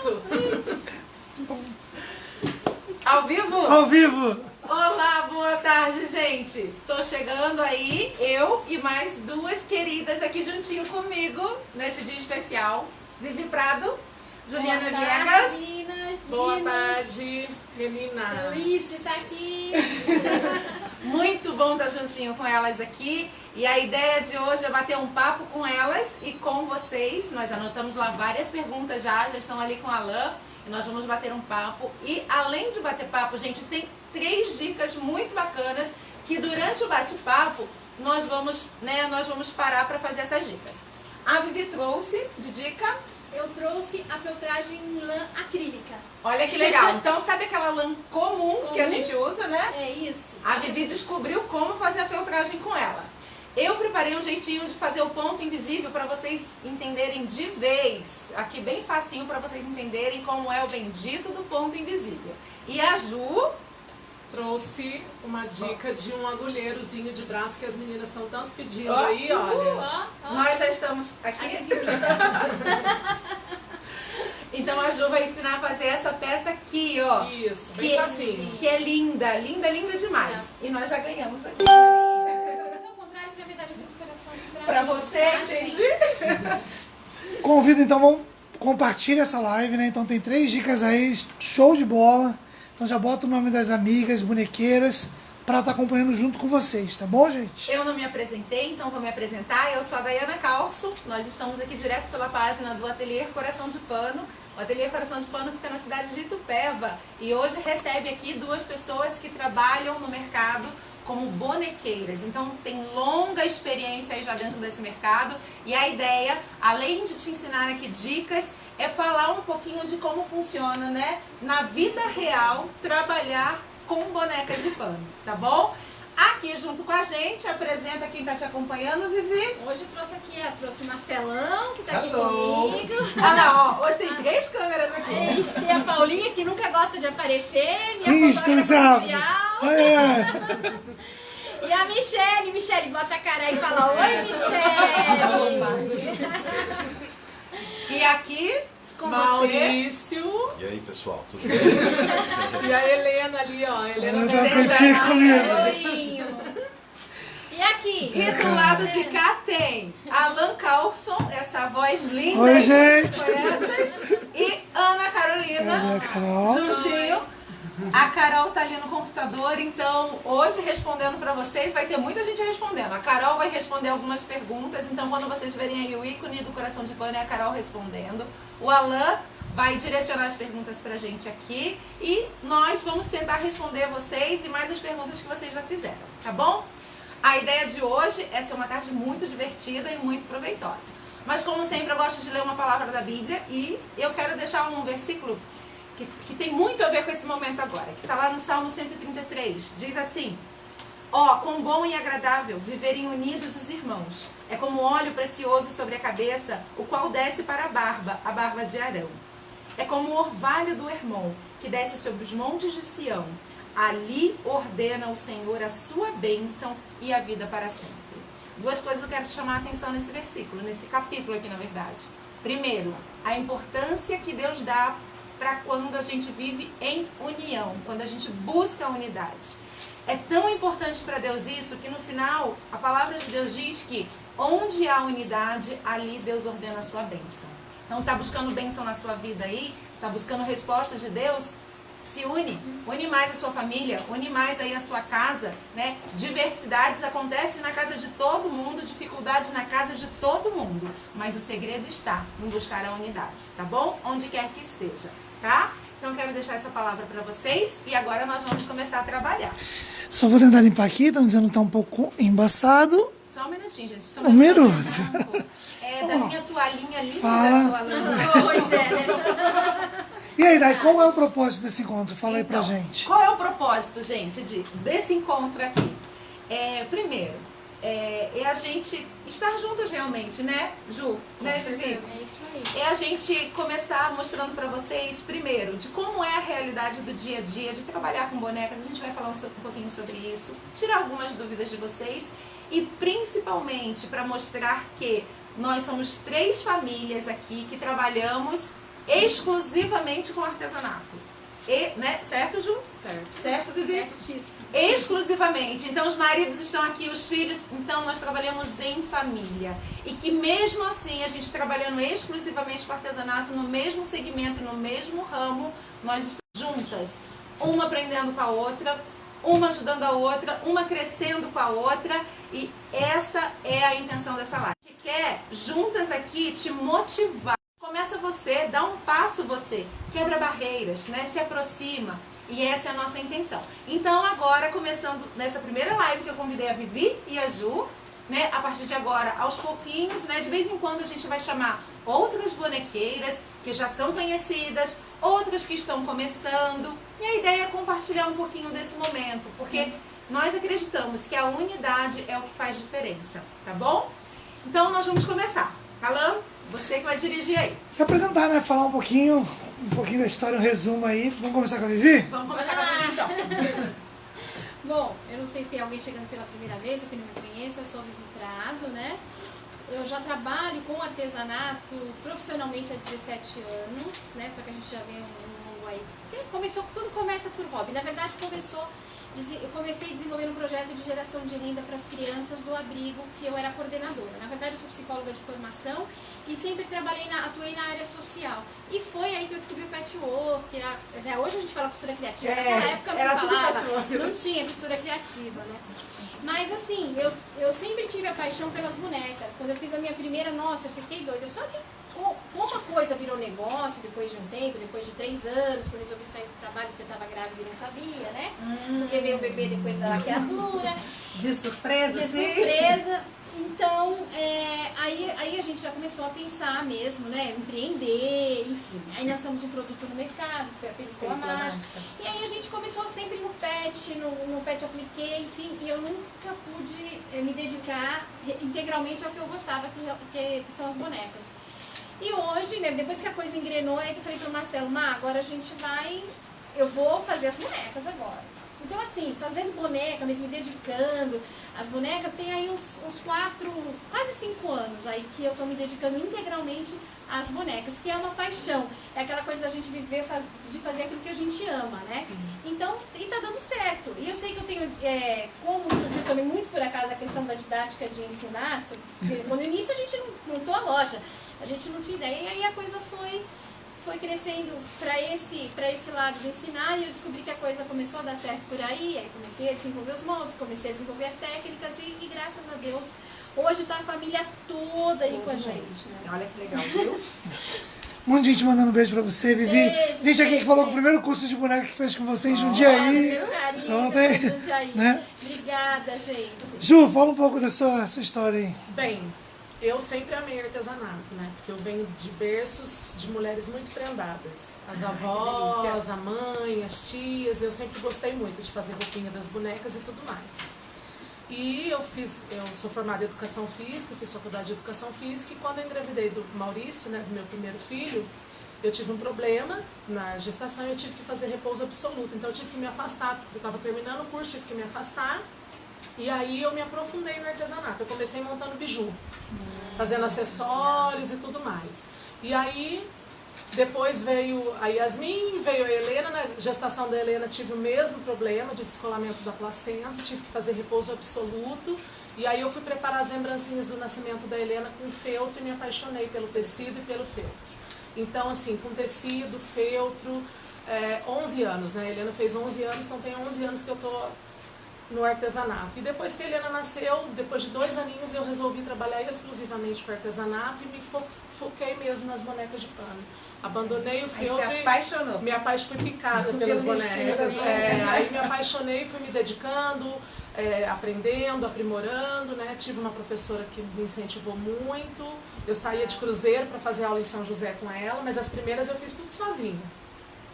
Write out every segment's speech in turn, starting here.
Pronto. Ao vivo? Ao vivo! Olá, boa tarde, gente. Tô chegando aí, eu e mais duas queridas aqui juntinho comigo, nesse dia especial. Vivi Prado, Juliana Viegas. Meninas, Boa tarde, meninas. Feliz de estar aqui. Muito bom estar juntinho com elas aqui. E a ideia de hoje é bater um papo com elas e com vocês. Nós anotamos lá várias perguntas já estão ali com a Alain. E nós vamos bater um papo. E além de bater papo, gente, tem 3 dicas muito bacanas que durante o bate-papo nós vamos parar para fazer essas dicas. A Vivi trouxe de dica. Eu trouxe a feltragem lã acrílica. Olha que legal. Então, sabe aquela lã comum que a gente usa, né? É isso. A Vivi descobriu como fazer a feltragem com ela. Eu preparei um jeitinho de fazer o ponto invisível para vocês entenderem de vez. Aqui bem facinho para vocês entenderem como é o bendito do ponto invisível. E a Ju trouxe uma dica de um agulheirozinho de braço que as meninas estão tanto pedindo aí, olha. Nós já estamos aqui. Então a Ju vai ensinar a fazer essa peça aqui, ó. Isso, bem facinho. Que é linda, linda, linda demais. E nós já ganhamos aqui. Na verdade, eu fiz coração Pra você, entendi? Convido então, vamos compartilhar essa live, né? Então tem 3 dicas aí, show de bola. Então já bota o nome das amigas, bonequeiras, pra estar acompanhando junto com vocês, tá bom, gente? Eu não me apresentei, então vou me apresentar. Eu sou a Dayana Calço. Nós estamos aqui direto pela página do Ateliê Coração de Pano. O Ateliê Coração de Pano fica na cidade de Itupeva e hoje recebe aqui 2 pessoas que trabalham no mercado como bonequeiras. Então tem longa experiência aí já dentro desse mercado e a ideia, além de te ensinar aqui dicas, é falar um pouquinho de como funciona, né, na vida real, trabalhar com bonecas de pano, tá bom? Aqui junto com a gente, apresenta quem tá te acompanhando, Vivi. Hoje eu trouxe o Marcelão, que tá aqui Hello. comigo. Ah não, ó, hoje tem 3 câmeras aqui. Tem a Paulinha, que nunca gosta de aparecer. Isso, Minha sabe? oficial. É. E a Michele. Michele, bota a cara aí e fala: oi, Michele. E aqui com você. Maurício. E aí, pessoal, tudo bem? E a Helena ali, ó. Helena Ela tá tá contigo comigo. Oiinho. E aqui? E do lado de cá tem Alan Carlson, essa voz linda. Oi, que gente. vocês conhecem. E Ana Carolina, Cadê a Carol? juntinho. A Carol tá ali no computador, então hoje respondendo pra vocês, vai ter muita gente respondendo. A Carol vai responder algumas perguntas, então quando vocês verem aí o ícone do coração de pano é a Carol respondendo. O Alan vai direcionar as perguntas pra gente aqui e nós vamos tentar responder vocês e mais as perguntas que vocês já fizeram, tá bom? A ideia de hoje é ser uma tarde muito divertida e muito proveitosa. Mas como sempre eu gosto de ler uma palavra da Bíblia e eu quero deixar um versículo que tem muito a ver com esse momento agora, que está lá no Salmo 133, diz assim: ó, quão bom e agradável viverem unidos os irmãos, é como óleo precioso sobre a cabeça, o qual desce para a barba de Arão. É como o orvalho do Hermon, que desce sobre os montes de Sião, ali ordena o Senhor a sua bênção e a vida para sempre. 2 coisas eu quero te chamar a atenção nesse versículo, nesse capítulo aqui na verdade. Primeiro, a importância que Deus dá para quando a gente vive em união, quando a gente busca a unidade. É tão importante para Deus isso que no final a palavra de Deus diz que onde há unidade, ali Deus ordena a sua bênção. Então tá buscando bênção na sua vida aí, tá buscando resposta de Deus, se une, une mais a sua família, une mais aí a sua casa, né? Diversidades acontecem na casa de todo mundo, dificuldades na casa de todo mundo, mas o segredo está em buscar a unidade, tá bom? Onde quer que esteja, tá? Então eu quero deixar essa palavra para vocês e agora nós vamos começar a trabalhar. Só vou tentar limpar aqui, estão dizendo que tá um pouco embaçado. Só um minutinho, gente. Só Um minuto. É da minha toalhinha linda. Fala. Pois é, né? E aí, Dai, qual é o propósito desse encontro? Fala aí pra Então, gente. Qual é o propósito, gente, desse encontro aqui? Primeiro, é a gente estar juntas realmente, né, Ju? Né, Vivi? É isso aí. É a gente começar mostrando pra vocês, primeiro, de como é a realidade do dia a dia, de trabalhar com bonecas. A gente vai falar um pouquinho sobre isso, tirar algumas dúvidas de vocês e principalmente para mostrar que nós somos 3 famílias aqui que trabalhamos exclusivamente com artesanato. Né? Certo, Ju? Certo. Certo, Vivi? Certíssimo. Exclusivamente. Então os maridos estão aqui, os filhos, então nós trabalhamos em família. E que mesmo assim, a gente trabalhando exclusivamente com artesanato, no mesmo segmento, no mesmo ramo, nós estamos juntas. Uma aprendendo com a outra, uma ajudando a outra, uma crescendo com a outra. E essa é a intenção dessa live. A gente quer, juntas aqui, te motivar. Começa você, dá um passo você, quebra barreiras, né? Se aproxima. E essa é a nossa intenção. Então agora, começando nessa primeira live que eu convidei a Vivi e a Ju, né? A partir de agora, aos pouquinhos, né? De vez em quando a gente vai chamar outras bonequeiras que já são conhecidas, outras que estão começando. E a ideia é compartilhar um pouquinho desse momento, porque nós acreditamos que a unidade é o que faz diferença, tá bom? Então nós vamos começar. Alan, você que vai dirigir aí. Se apresentar, né? Falar um pouquinho da história, um resumo aí. Vamos começar com a Vivi? Vamos começar com a Vivi então. Bom, eu não sei se tem alguém chegando pela primeira vez ou que não me conhece, eu sou Vivi Prado, né? Eu já trabalho com artesanato profissionalmente há 17 anos, né? Só que a gente já vem um longo aí. Tudo começa por hobby. Na verdade, eu comecei desenvolvendo um projeto de geração de renda para as crianças do abrigo, que eu era coordenadora. Na verdade, eu sou psicóloga de formação e sempre atuei na área social. E foi aí que eu descobri o patchwork. Né? Hoje a gente fala costura criativa, naquela época não se falava, não tinha costura criativa, né? Mas assim, eu sempre tive a paixão pelas bonecas. Quando eu fiz a minha primeira, nossa, eu fiquei doida. Só que uma coisa virou negócio depois de um tempo, depois de 3 anos, que eu resolvi sair do trabalho porque eu estava grávida e não sabia, né? Porque veio o bebê depois da laqueadura. De surpresa, De sim. surpresa. Então, aí a gente já começou a pensar mesmo, né? Empreender, enfim. Aí lançamos um produto no mercado, que foi a película mágica. E aí a gente começou sempre no pet appliqué, enfim. E eu nunca pude me dedicar integralmente ao que eu gostava, que são as bonecas. E hoje, né, depois que a coisa engrenou, eu falei pro Marcelo, agora eu vou fazer as bonecas agora. Então assim, fazendo boneca, mesmo me dedicando, as bonecas tem aí uns 4, quase 5 anos aí que eu tô me dedicando integralmente às bonecas, que é uma paixão. É aquela coisa da gente viver, de fazer aquilo que a gente ama, né? Sim. Então, e tá dando certo. E eu sei que eu tenho, como surgiu também muito por acaso a questão da didática de ensinar, porque no início a gente não montou a loja, a gente não tinha ideia, e aí a coisa foi crescendo para esse lado do ensinar, e eu descobri que a coisa começou a dar certo por aí comecei a desenvolver os moldes, comecei a desenvolver as técnicas, e graças a Deus, hoje está a família toda aí com a gente. Né? Olha que legal, viu? Um monte de gente mandando um beijo pra você, Vivi. Beijo, gente aqui que falou que o primeiro curso de boneca que fez com você em Jundiaí. Meu carinho, Então, tem, Jundiaí. né? Obrigada, gente. Ju, fala um pouco da sua história aí. Bem, eu sempre amei artesanato, né? Porque eu venho de berços de mulheres muito prendadas. As avós, a mãe, as tias, eu sempre gostei muito de fazer roupinha das bonecas e tudo mais. E eu sou formada em Educação Física, eu fiz faculdade de Educação Física, e quando eu engravidei do Maurício, né, do meu primeiro filho, eu tive um problema na gestação e eu tive que fazer repouso absoluto. Então eu tive que me afastar, eu estava terminando o curso, tive que me afastar. E aí eu me aprofundei no artesanato. Eu comecei montando biju, fazendo acessórios e tudo mais. E aí, depois veio a Yasmin, veio a Helena. Na gestação da Helena tive o mesmo problema de descolamento da placenta, tive que fazer repouso absoluto. E aí eu fui preparar as lembrancinhas do nascimento da Helena com feltro e me apaixonei pelo tecido e pelo feltro. Então, assim, com tecido, feltro, 11 anos, né? A Helena fez 11 anos, então tem 11 anos que eu tô no artesanato. E depois que a Helena nasceu, depois de 2 aninhos, eu resolvi trabalhar exclusivamente com artesanato e me foquei mesmo nas bonecas de pano. Abandonei o feltro. Aí você apaixonou. Fui picada pelas bonecas. Aí me apaixonei, fui me dedicando, aprendendo, aprimorando, né? Tive uma professora que me incentivou muito. Eu saía de cruzeiro para fazer aula em São José com ela, mas as primeiras eu fiz tudo sozinha,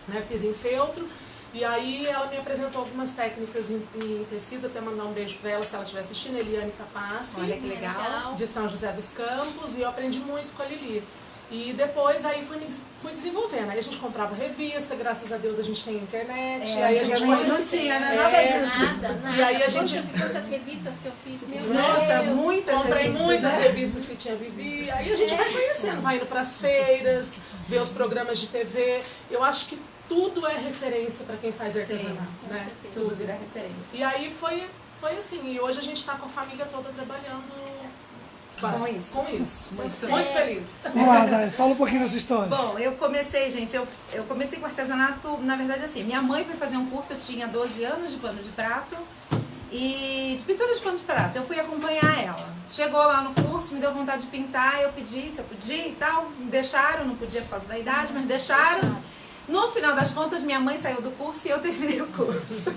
né? Fiz em feltro. E aí ela me apresentou algumas técnicas em tecido, até mandar um beijo para ela se ela estiver assistindo, Eliane Capassi. Olha que legal. De São José dos Campos, e eu aprendi muito com a Lili. E depois aí fui desenvolvendo. Aí a gente comprava revista, graças a Deus a gente tem internet. Aí a gente não tinha, né? Nada disso. Nada. E aí a gente... Quantas revistas que eu fiz, meu Nossa, Deus. muitas Comprei revistas, muitas né? revistas que tinha Vivi. Aí a gente vai conhecendo, vai indo pras feiras, ver os programas de TV. Eu acho que tudo é referência para quem faz artesanato, né? Tudo vira referência. E aí foi assim, e hoje a gente está com a família toda trabalhando com isso. Muito feliz. Vamos lá, Dai, fala um pouquinho dessa história. Bom, eu comecei, gente, eu comecei com artesanato, na verdade assim, minha mãe foi fazer um curso, eu tinha 12 anos de pano de prato e de pintura de pano de prato, eu fui acompanhar ela. Chegou lá no curso, me deu vontade de pintar, eu pedi se eu podia e tal, me deixaram, não podia por causa da idade, mas deixaram. No final das contas, minha mãe saiu do curso e eu terminei o curso.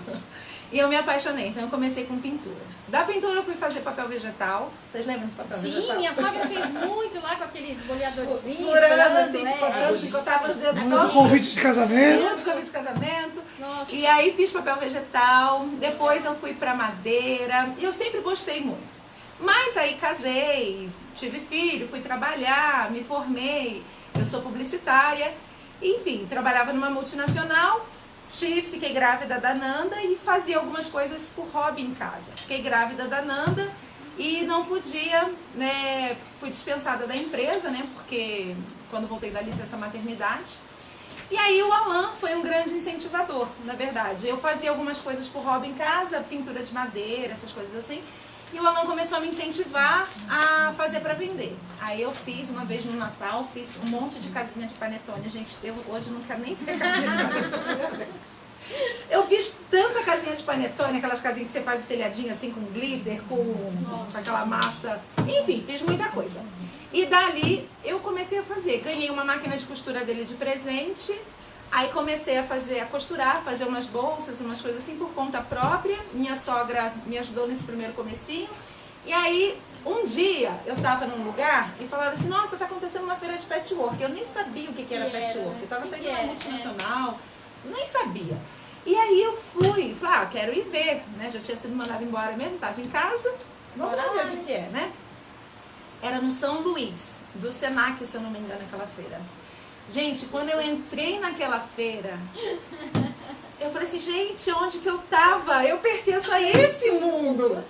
E eu me apaixonei, então eu comecei com pintura. Da pintura eu fui fazer papel vegetal. Vocês lembram do papel vegetal? Sim, minha sogra fez muito lá com aqueles boleadorzinhos. Furando assim, picotava os dedos Muito todos. convite de casamento. Muito convite de casamento. Nossa. E aí fiz papel vegetal, depois eu fui pra madeira. E eu sempre gostei muito. Mas aí casei, tive filho, fui trabalhar, me formei. Eu sou publicitária. Enfim, trabalhava numa multinacional. Fiquei grávida da Nanda e fazia algumas coisas por hobby em casa. Fiquei grávida da Nanda e não podia, né, fui dispensada da empresa, né, porque quando voltei da licença maternidade. E aí o Alan foi um grande incentivador, na verdade. Eu fazia algumas coisas por hobby em casa, pintura de madeira, essas coisas assim. E o Alan começou a me incentivar a fazer para vender. Aí eu fiz, uma vez no Natal, fiz um monte de casinha de panetone. Gente, eu hoje não quero nem ver casinha de panetone. Eu fiz tanta casinha de panetone, aquelas casinhas que você faz o telhadinho assim com glitter, com aquela massa. Enfim, fiz muita coisa. E dali eu comecei a fazer. Ganhei uma máquina de costura dele de presente. Aí comecei a costurar, fazer umas bolsas, umas coisas assim por conta própria. Minha sogra me ajudou nesse primeiro comecinho. E aí, um dia, eu tava num lugar e falaram assim, nossa, tá acontecendo uma feira de patchwork. Eu nem sabia o que era patchwork. Eu tava saindo de uma multinacional, nem sabia. E aí eu fui, falei, quero ir ver, né? Já tinha sido mandada embora mesmo, tava em casa. Vamos lá ver o que é, né? Era no São Luís, do Senac, se eu não me engano, aquela feira. Gente, quando eu entrei naquela feira, eu falei assim, gente, onde que eu tava? Eu pertenço a esse mundo.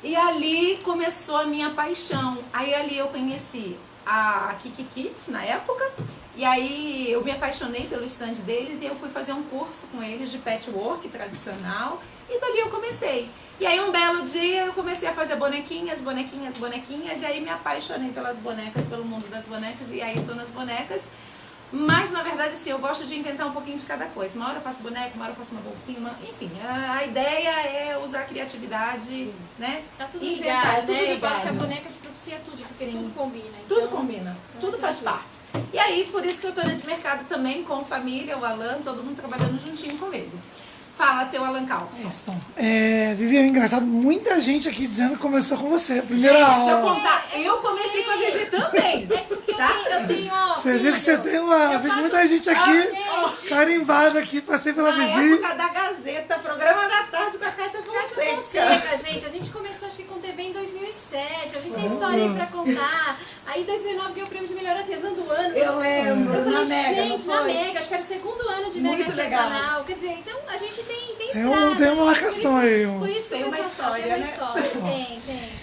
E ali começou a minha paixão. Aí ali eu conheci a Kiki Kids na época. E aí eu me apaixonei pelo stand deles e eu fui fazer um curso com eles de patchwork tradicional. E dali eu comecei. E aí um belo dia eu comecei a fazer bonequinhas. E aí me apaixonei pelas bonecas, pelo mundo das bonecas. E aí tô nas bonecas. Mas, na verdade, assim, eu gosto de inventar um pouquinho de cada coisa. Uma hora eu faço boneco, uma hora eu faço uma bolsinha, enfim. A ideia é usar a criatividade, né? Tá tudo inventar, ligado, tudo né? ligado. Que a boneca te propicia tudo, porque tudo combina. Tudo Então, combina, tudo faz parte. E aí, por isso que eu tô nesse mercado também, com família, o Alan, todo mundo trabalhando juntinho comigo. Fala, seu Alan Carlson. Isso, então. Vivi, é engraçado, muita gente aqui dizendo que começou com você. Primeira Gente, aula. deixa eu contar. Eu comecei com a Vivi também. Tá? Eu tenho, ó, Você viu que você tem uma. Vi muita gente aqui carimbada aqui, passei pela Na Vivi. época da Gazeta, programa da tarde com a Kátia Fonseca. Fonseca, gente. A gente começou, acho que com TV em 2007. A gente tem história aí pra contar. Aí em 2009 ganhou o prêmio de melhor artesã do ano. Eu lembro, Eu falei, na Mega, não gente, na foi? Mega. Acho que era o segundo ano de Mega Muito legal. artesanal. Quer dizer, então a gente tem Tem estrada. tem uma né? marcação aí. Por isso que Tem o uma pessoal fala, história, tem uma né? história. Tem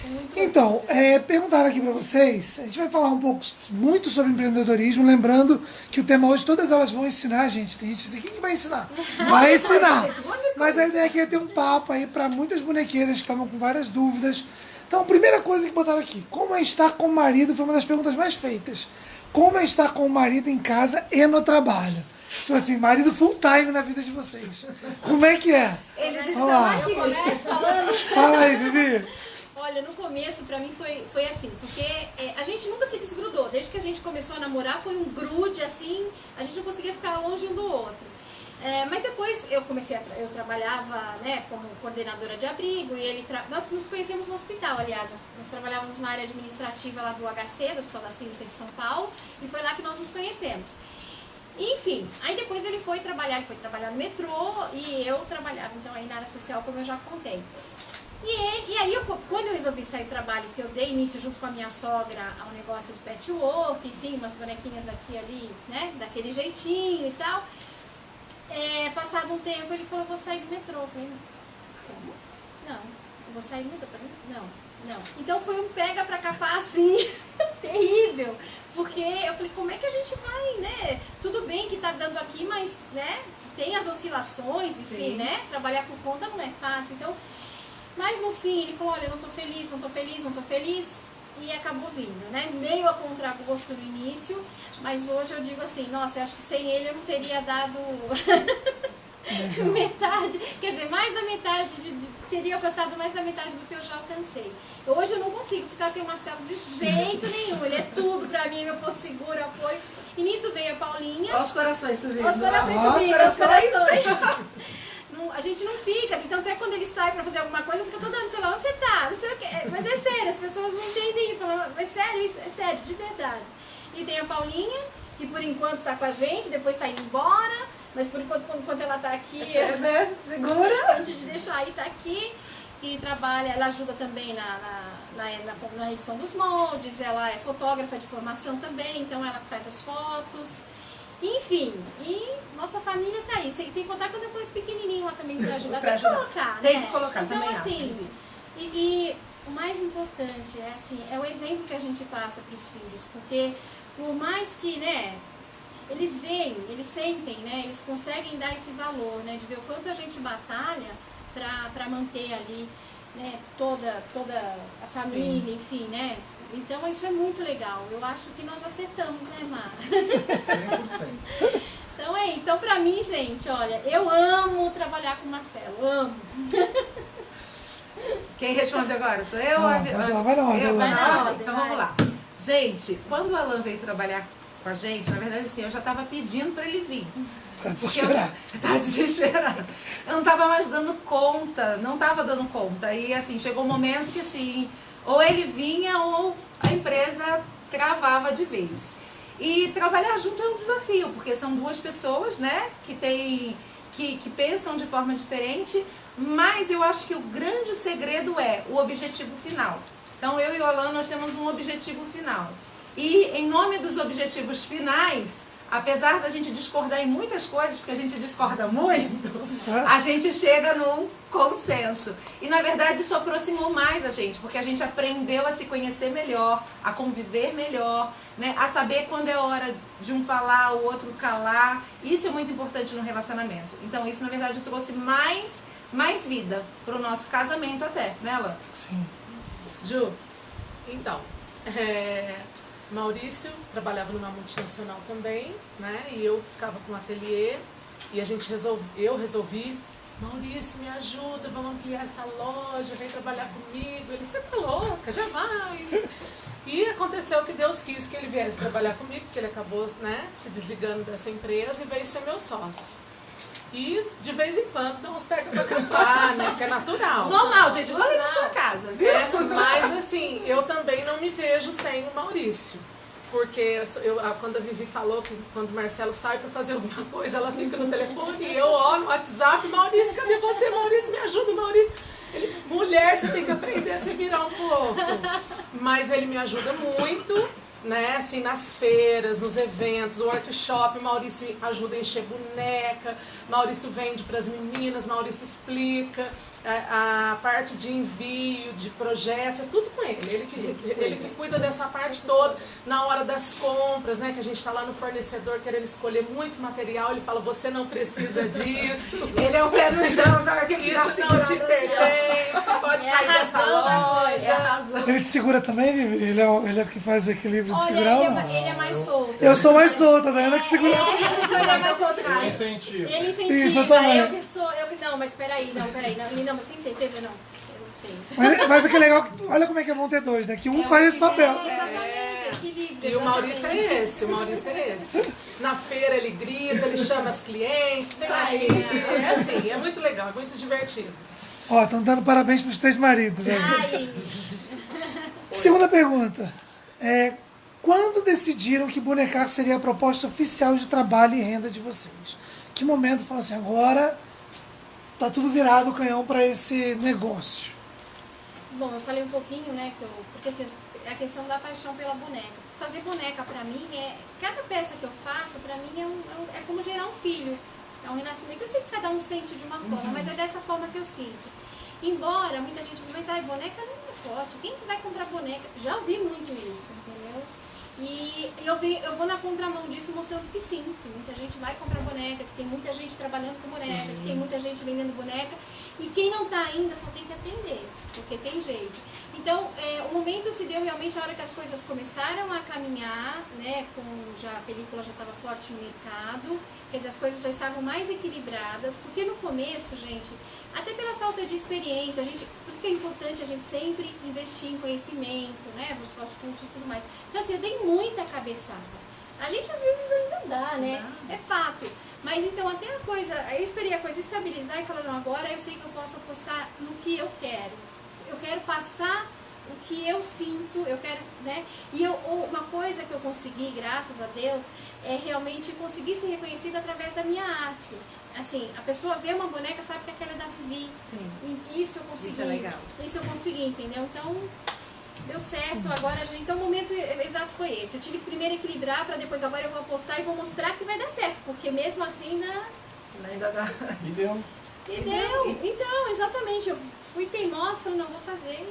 muito Então, perguntaram aqui pra vocês, a gente vai falar um pouco, muito sobre empreendedorismo, lembrando que o tema hoje, todas elas vão ensinar, gente. Tem gente assim, quem que vai ensinar? Vai ensinar. Mas a ideia aqui é ter um papo aí pra muitas bonequeiras que estavam com várias dúvidas. Então, primeira coisa que botaram aqui, como é estar com o marido, foi uma das perguntas mais feitas. Como é estar com o marido em casa e no trabalho? Tipo assim, marido full time na vida de vocês. Como é que é? Eles Vamos estão lá. aqui. Eu começo falando. Fala aí, Vivi. Olha, no começo pra mim foi assim, porque a gente nunca se desgrudou. Desde que a gente começou a namorar foi um grude assim, a gente não conseguia ficar longe um do outro. Mas depois eu trabalhava, né, como coordenadora de abrigo e nós nos conhecemos no hospital, aliás, nós trabalhávamos na área administrativa lá do HC, do Hospital das Clínicas de São Paulo, e foi lá que nós nos conhecemos. Enfim, aí depois ele foi trabalhar no metrô e eu trabalhava então aí na área social, como eu já contei. E aí, quando eu resolvi sair do trabalho, que eu dei início junto com a minha sogra ao negócio de patchwork, enfim, umas bonequinhas aqui e ali, né, daquele jeitinho e tal, passado um tempo ele falou, vou sair do metrô. Eu falei, como? Não, eu vou sair do metrô. Eu falei, não. Então foi um pega pra capar assim, terrível, porque eu falei, como é que a gente vai, né? Tudo bem que tá dando aqui, mas, né, tem as oscilações, enfim, né? Trabalhar por conta não é fácil, então... Mas no fim ele falou, olha, não tô feliz, e acabou vindo, né? Meio a contragosto no início, mas hoje eu digo assim, nossa, eu acho que sem ele eu não teria dado metade, quer dizer, mais da metade, teria passado mais da metade do que eu já alcancei. Hoje eu não consigo ficar sem o Marcelo de jeito nenhum, ele é tudo pra mim, meu ponto seguro, apoio. E nisso veio a Paulinha. Olha os corações subindo. Os corações subindo, os corações. A gente não fica assim, então até quando ele sai pra fazer alguma coisa, fica toda, sei lá, onde você tá? Não sei o que. Mas é sério, as pessoas não entendem isso. Falam, mas sério, isso é sério, de verdade. E tem a Paulinha, que por enquanto tá com a gente, depois tá indo embora, mas por enquanto ela tá aqui. Né? Segura. Antes de deixar aí, tá aqui. E trabalha, ela ajuda também na edição dos moldes, ela é fotógrafa de formação também, então ela faz as fotos. Enfim, e nossa família tá aí. Sem contar quando eu ponho os pequenininhos lá também pra ajudar. Tem que colocar, né? Tem que colocar, então, também assim, e o mais importante é assim, é o exemplo que a gente passa pros filhos, porque por mais que, né, eles veem, eles sentem, né, eles conseguem dar esse valor, né, de ver o quanto a gente batalha pra manter ali, né, toda a família, enfim, né. Então isso é muito legal. Eu acho que nós acertamos, né, Mar? 100%. Então é isso. Então pra mim, gente, olha, eu amo trabalhar com o Marcelo, amo. Quem responde agora? Sou eu? Pode lá, vai na ordem. Vai na ordem, Então vai. vamos lá. Gente, quando o Alan veio trabalhar com a gente, na verdade assim, eu já tava pedindo pra ele vir. Pra Porque eu desesperar. tava desesperada. Eu não tava mais dando conta, não tava dando conta. E assim, chegou um momento que assim, ou ele vinha ou a empresa travava de vez. E trabalhar junto é um desafio, porque são duas pessoas, né, que pensam de forma diferente, mas eu acho que o grande segredo é o objetivo final. Então eu e o Alan, nós temos um objetivo final. E em nome dos objetivos finais, apesar da gente discordar em muitas coisas, porque a gente discorda muito, a gente chega num consenso. E na verdade isso aproximou mais a gente, porque a gente aprendeu a se conhecer melhor, a conviver melhor, né? A saber quando é hora de um falar, o outro calar. Isso é muito importante no relacionamento. Então isso na verdade trouxe mais vida para o nosso casamento até, né, Alan? Sim. Ju, então, Maurício trabalhava numa multinacional também, né? E eu ficava com um ateliê e eu resolvi, Maurício, me ajuda, vamos ampliar essa loja, vem trabalhar comigo. Ele, você tá louca, jamais. E aconteceu que Deus quis que ele viesse trabalhar comigo, porque ele acabou, né, se desligando dessa empresa e veio ser meu sócio. E de vez em quando dá uns pega pra capar, né? Que é natural. Normal, gente, igual aí na sua casa, viu? Mas assim, eu também não me vejo sem o Maurício. Porque quando a Vivi falou que quando o Marcelo sai pra fazer alguma coisa, ela fica no telefone e eu no WhatsApp, Maurício, cadê você? Maurício, me ajuda, Maurício. Ele, mulher, você tem que aprender a se virar um pouco. Mas ele me ajuda muito, né, assim, nas feiras, nos eventos, o workshop, Maurício ajuda a encher boneca, Maurício vende para as meninas, Maurício explica a parte de envio, de projetos, é tudo com ele. Ele que cuida dessa parte toda, na hora das compras, né, que a gente está lá no fornecedor querendo escolher muito material, ele fala, você não precisa disso. Ele é o pé no chão, sabe aquele que Isso não te pertence, pode sair dessa loja. Ele te segura também, Vivi? Ele é o que faz equilíbrio de Olha, segurar ou não? ele é mais solto. Eu sou mais solta, né? Ela que segura. Então ele é mais solto. Eu incentivo. Ele incentiva, Isso, eu também. Não, mas peraí, não, mas tem certeza? Não, eu não tenho. Mas é que é legal, olha como é que é bom ter dois, né? Que um faz esse papel. Exatamente, equilíbrio. E o Maurício é esse, Na feira ele grita, ele chama as clientes, sai. É assim, é muito legal, é muito divertido. Ó, estão dando parabéns pros 3 maridos. Né? Ai, Segunda pergunta. Quando decidiram que bonecar seria a proposta oficial de trabalho e renda de vocês? Que momento falaram assim, agora tá tudo virado o canhão para esse negócio? Bom, eu falei um pouquinho, né, porque assim, a questão da paixão pela boneca. Fazer boneca pra mim cada peça que eu faço, pra mim é como gerar um filho. É um renascimento. Eu sei que cada um sente de uma forma, mas é dessa forma que eu sinto. Embora muita gente diz, mas boneca não é forte, quem que vai comprar boneca? Já ouvi muito isso, entendeu? E eu vou na contramão disso mostrando que sim, que muita gente vai comprar boneca, que tem muita gente trabalhando com boneca, que tem muita gente vendendo boneca. E quem não tá ainda só tem que aprender, porque tem jeito. Então, o momento se deu realmente a hora que as coisas começaram a caminhar, né, a película já estava forte no mercado, quer dizer, as coisas já estavam mais equilibradas, porque no começo, gente, até pela falta de experiência, por isso que é importante a gente sempre investir em conhecimento, né, buscar os cursos e tudo mais. Então, assim, eu dei muita cabeçada. A gente às vezes ainda dá, né, é fato. Mas então, até eu esperei a coisa estabilizar e falar, não, agora eu sei que eu posso apostar no que eu quero. Eu quero passar o que eu sinto, eu quero, né? E uma coisa que eu consegui, graças a Deus, é realmente conseguir ser reconhecida através da minha arte. Assim, a pessoa vê uma boneca, sabe que aquela é da Vivi. Sim. E isso eu consegui. Isso é legal. Isso eu consegui, entendeu? Então, deu certo. Agora, então, o momento exato foi esse. Eu tive que primeiro equilibrar, para depois agora eu vou apostar e vou mostrar que vai dar certo. Porque mesmo assim, Ainda dá. E deu. E deu. Então, exatamente. Eu fui teimosa, falei, não, vou fazer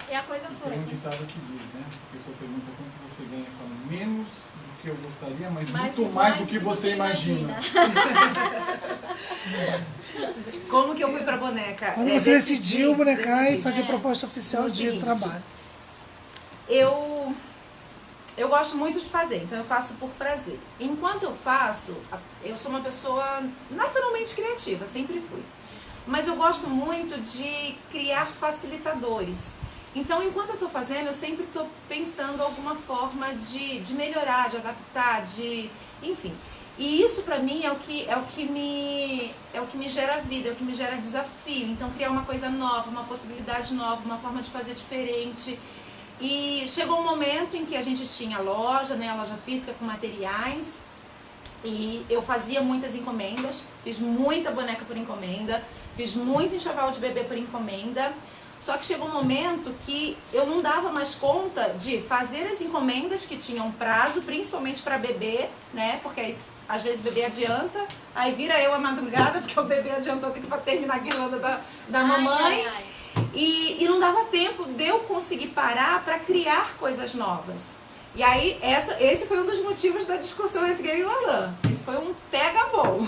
e a coisa foi. Tem um ditado que diz, né? A pessoa pergunta quanto você ganha, fala menos do que eu gostaria, mas Mais muito mais do que você imagina. Como que eu fui pra boneca? Quando você decidiu bonecar e fazer proposta oficial No de seguinte, trabalho. Eu gosto muito de fazer, então eu faço por prazer. Enquanto eu faço, eu sou uma pessoa naturalmente criativa, sempre fui. Mas eu gosto muito de criar facilitadores. Então, enquanto eu estou fazendo, eu sempre estou pensando alguma forma de melhorar, de adaptar, enfim. E isso para mim é o que me gera vida, é o que me gera desafio. Então, criar uma coisa nova, uma possibilidade nova, uma forma de fazer diferente. E chegou um momento em que a gente tinha loja, né, a loja física com materiais. E eu fazia muitas encomendas, fiz muita boneca por encomenda, fiz muito enxoval de bebê por encomenda. Só que chegou um momento que eu não dava mais conta de fazer as encomendas que tinham prazo, principalmente para bebê, né? Porque às vezes o bebê adianta, aí vira eu a madrugada, porque o bebê adiantou, tem que terminar a guirlanda da mamãe. Ai. E não dava tempo de eu conseguir parar para criar coisas novas. E aí, esse foi um dos motivos da discussão entre eu e o Alan. Esse foi um pega-bom.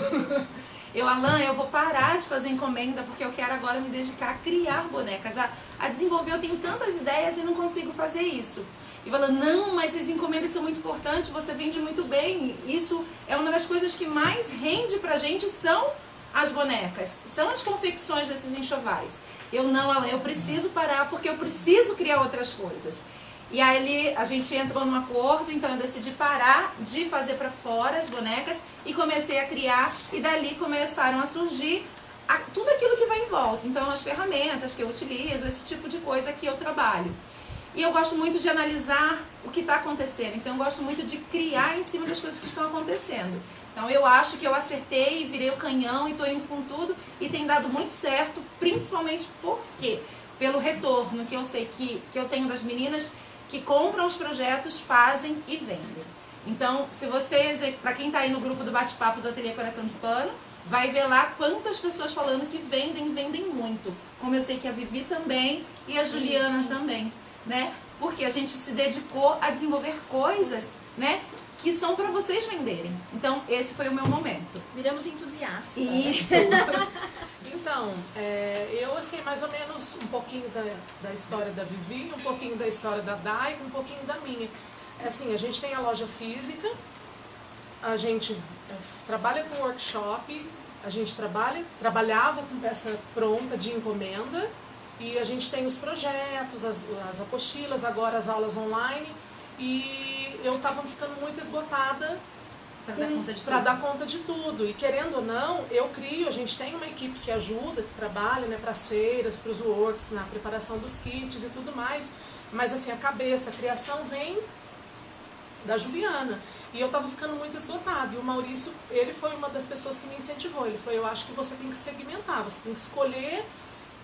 Alan, eu vou parar de fazer encomenda porque eu quero agora me dedicar a criar bonecas, a desenvolver. Eu tenho tantas ideias e não consigo fazer isso. E o Alan, não, mas as encomendas são muito importantes, você vende muito bem. Isso é uma das coisas que mais rende pra gente, são as bonecas, são as confecções desses enxovais. Não, Alan, eu preciso parar porque eu preciso criar outras coisas. E aí a gente entrou num acordo, então eu decidi parar de fazer para fora as bonecas e comecei a criar, e dali começaram a surgir tudo aquilo que vai em volta. Então as ferramentas que eu utilizo, esse tipo de coisa que eu trabalho. E eu gosto muito de analisar o que está acontecendo, então eu gosto muito de criar em cima das coisas que estão acontecendo. Então eu acho que eu acertei, virei o canhão e estou indo com tudo e tem dado muito certo, principalmente porque pelo retorno que eu sei que eu tenho das meninas que compram os projetos, fazem e vendem. Então, se vocês, para quem está aí no grupo do bate-papo do Ateliê Coração de Pano, vai ver lá quantas pessoas falando que vendem muito. Como eu sei que a Vivi também e a Juliana também, né? Porque a gente se dedicou a desenvolver coisas, né, que são para vocês venderem. Então, esse foi o meu momento. Viramos entusiastas. Isso. Então, eu sei mais ou menos um pouquinho da história da Vivi, um pouquinho da história da Dai, um pouquinho da minha. Assim, a gente tem a loja física, a gente trabalha com workshop, a gente trabalhava com peça pronta de encomenda, e a gente tem os projetos, as apostilas, agora as aulas online, e eu estava ficando muito esgotada para dar conta de tudo. E querendo ou não, eu crio, a gente tem uma equipe que ajuda, que trabalha, né, para as feiras, para os works, na preparação dos kits e tudo mais. Mas assim, a criação vem da Juliana. E eu estava ficando muito esgotada. E o Maurício, ele foi uma das pessoas que me incentivou. Ele foi, eu acho que você tem que segmentar, você tem que escolher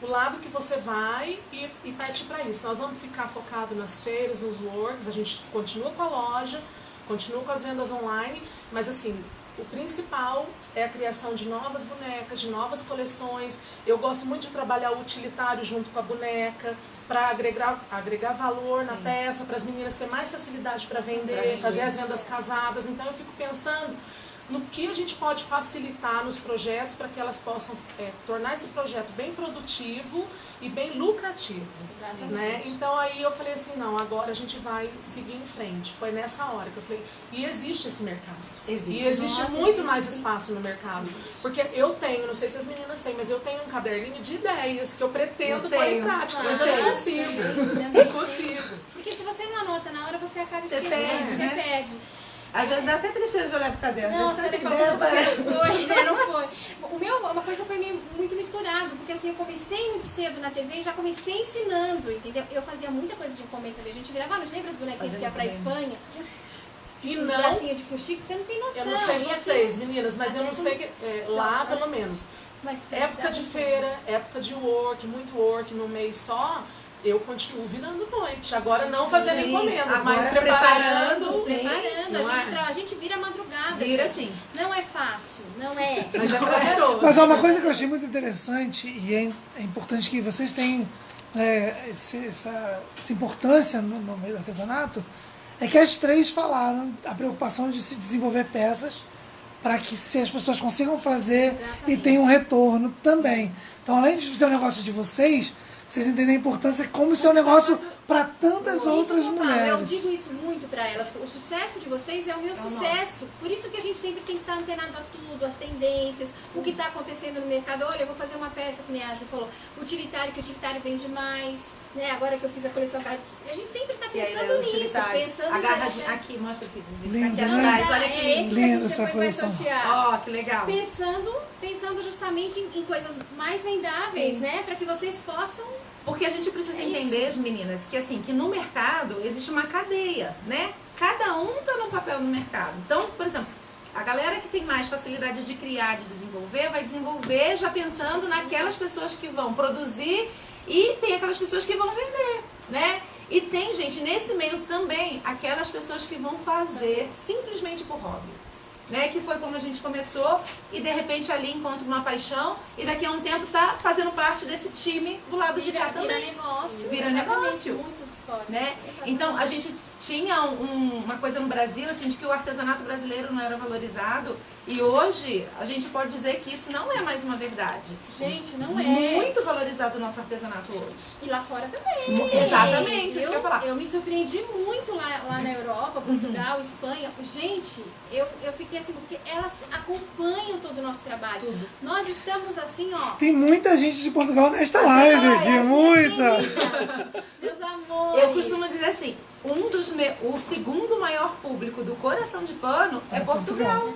o lado que você vai e partir para isso. Nós vamos ficar focado nas feiras, nos works, a gente continua com a loja, continua com as vendas online, mas assim, o principal é a criação de novas bonecas, de novas coleções. Eu gosto muito de trabalhar o utilitário junto com a boneca, para agregar valor na peça, para as meninas terem mais facilidade para vender, fazer as vendas casadas. Então eu fico pensando no que a gente pode facilitar nos projetos para que elas possam tornar esse projeto bem produtivo e bem lucrativo. Exatamente. Né? Então aí eu falei assim, não, agora a gente vai seguir em frente. Foi nessa hora que eu falei, e existe esse mercado. Existe. E existe Nossa, muito existe. mais espaço no mercado. Porque eu tenho, não sei se as meninas têm, mas eu tenho um caderninho de ideias que eu pretendo pôr em prática, mas eu não consigo. Não consigo. Porque se você não anota na hora, você acaba Você esquecendo, perde, você né? perde. Às vezes dá até tristeza de olhar pro caderno. Não, Deu você tanta falou, ideia, você não foi, né? Não foi. O meu, uma coisa foi meio, muito misturado, porque assim, eu comecei muito cedo na TV e já comecei ensinando, entendeu? Eu fazia muita coisa de encomenda também. A gente gravava, lembra as bonequinhas que ia pra Espanha? E Um não, bracinho de fuxico, você não tem noção. eu não sei E vocês, aquilo- meninas, mas eu não sei, lá pelo menos, Mas época de feira, época de work, muito work no mês só, eu continuo virando noite. Agora não fazendo sim, encomendas, agora mas preparando. sim. Preparando, não a gente vira madrugada. Vira gente. sim. Não é fácil, não é. Mas é prazeroso. Mas ó, uma coisa que eu achei muito interessante, e é importante que vocês tenham essa importância no meio do artesanato, é que as três falaram a preocupação de se desenvolver peças para que se as pessoas consigam fazer e Exatamente. tenham um retorno também. Então, além de ser um negócio de vocês entendem a importância como isso é um negócio para tantas Por isso outras que eu falo, eu mulheres. digo isso muito pra elas. O sucesso de vocês é o meu sucesso. Por isso que a gente sempre tem que estar antenado a tudo, as tendências, o que está acontecendo no mercado. Olha, eu vou fazer uma peça, que nem a Ju falou, utilitário, que o utilitário vende mais, né? Agora que eu fiz a coleção Garra de... A gente sempre está E aí, pensando nisso, utilitário. pensando A garra já- de... Aqui, mostra aqui. Linda, Aqui né? atrás, olha que É esse lindo. que a Linda gente essa depois vai coleção. sortear. Ó, que legal. Pensando justamente em coisas mais vendáveis, Sim. né? Para que vocês possam... Porque a gente precisa É entender, meninas, que assim, que no mercado existe uma cadeia, né? Cada um tá num papel no mercado. Então, por exemplo, a galera que tem mais facilidade de criar, de desenvolver, vai desenvolver já pensando naquelas pessoas que vão produzir e tem aquelas pessoas que vão vender, né? E tem, gente, nesse meio também, aquelas pessoas que vão fazer simplesmente por hobby. Né, que foi como a gente começou e de repente ali encontra uma paixão e daqui a um tempo tá fazendo parte desse time do lado de cá também. Vira negócio. Vira exatamente, negócio. Muitas histórias. Né? Exatamente. Então a gente tinha uma coisa no Brasil assim, de que o artesanato brasileiro não era valorizado e hoje a gente pode dizer que isso não é mais uma verdade. Gente, não é. Muito valorizado o nosso artesanato hoje. E lá fora também. Exatamente, isso que eu ia falar. Eu me surpreendi muito lá na Europa, Portugal, Espanha. Gente, eu fiquei assim, porque elas acompanham todo o nosso trabalho. Tudo. Nós estamos assim, ó. Tem muita gente de Portugal nesta live aqui, Ai, as muita! minhas queridas, meus amores. Eu costumo dizer assim, o segundo maior público do Coração de Pano é Portugal.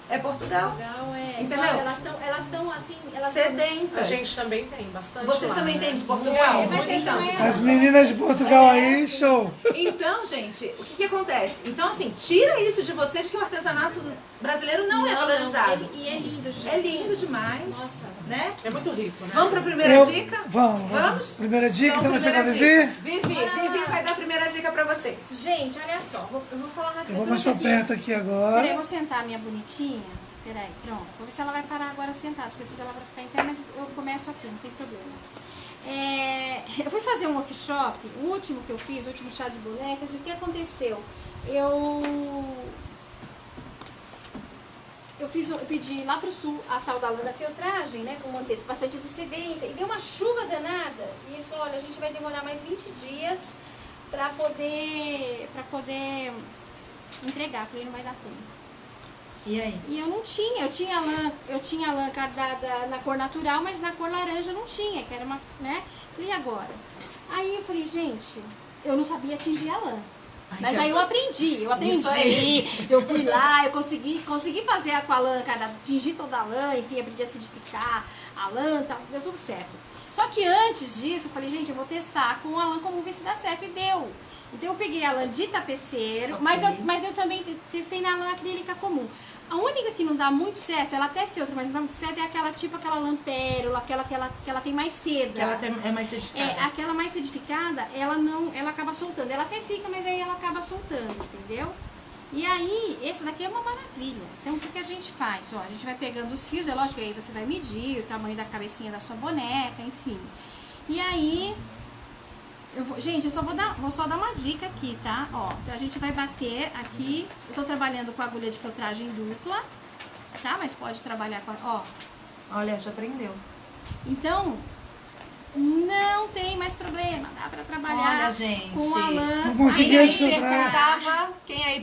É Portugal. Portugal é. Entendeu? Nossa, elas estão assim, elas Sedentas. A gente também tem bastante. Vocês lá, também né? têm de Portugal? Mas vocês Então. não é- As meninas de Portugal aí, show! Então, gente, o que acontece? Então, assim, tira isso de vocês que o artesanato brasileiro não é valorizado. E é lindo, gente. É lindo demais. Nossa. Né? É muito rico, né? Vamos para a primeira dica? Vamos. Primeira dica, então você vai primeira viver? dica. Vivi vai dar a primeira dica para vocês. Gente, olha só, eu vou falar rápido. Eu vou mais pra perto aqui Peraí, eu agora. vou sentar a minha bonitinha. Peraí, pronto. Vou ver se ela vai parar agora sentada, porque eu fiz ela pra ficar em pé, mas eu começo aqui, não tem problema. Eu fui fazer um workshop, o último que eu fiz, o último chá de bonecas, e o que aconteceu? Eu pedi lá pro sul a tal da lã da filtragem, né, com bastante antecedência, e deu uma chuva danada, e isso, olha, a gente vai demorar mais 20 dias pra poder entregar, porque não vai dar tempo. E aí? E eu não tinha, eu tinha a lã cardada na cor natural, mas na cor laranja não tinha, que era uma, né? E agora? Aí eu falei, gente, eu não sabia atingir a lã. Mas aí eu aprendi, Isso aí. eu fui lá, eu consegui fazer com a lã cardada, atingir toda a lã, enfim, aprendi a acidificar a lã, tá, deu tudo certo. Só que antes disso, eu falei, gente, eu vou testar com a lã comum, ver se dá certo, e deu. Então eu peguei a lã de tapeceiro, Ok. mas eu também testei na lã acrílica comum. A única que não dá muito certo, ela até feltra, mas não dá muito certo, é aquela tipo aquela lã pérola, aquela que ela tem mais seda. Que ela é mais certificada. É, aquela mais certificada, ela acaba soltando. Ela até fica, mas aí ela acaba soltando, entendeu? E aí, esse daqui é uma maravilha. Então, o que a gente faz? Ó, a gente vai pegando os fios, é lógico que aí você vai medir o tamanho da cabecinha da sua boneca, enfim. E aí, gente, eu vou só dar uma dica aqui, tá? Ó, então a gente vai bater aqui. Eu tô trabalhando com agulha de filtragem dupla, tá? Mas pode trabalhar com ó. Olha, já aprendeu. Então, não tem mais problema. Dá pra trabalhar Olha, gente. com a lã. Não consegui Quem aí desfiltrar.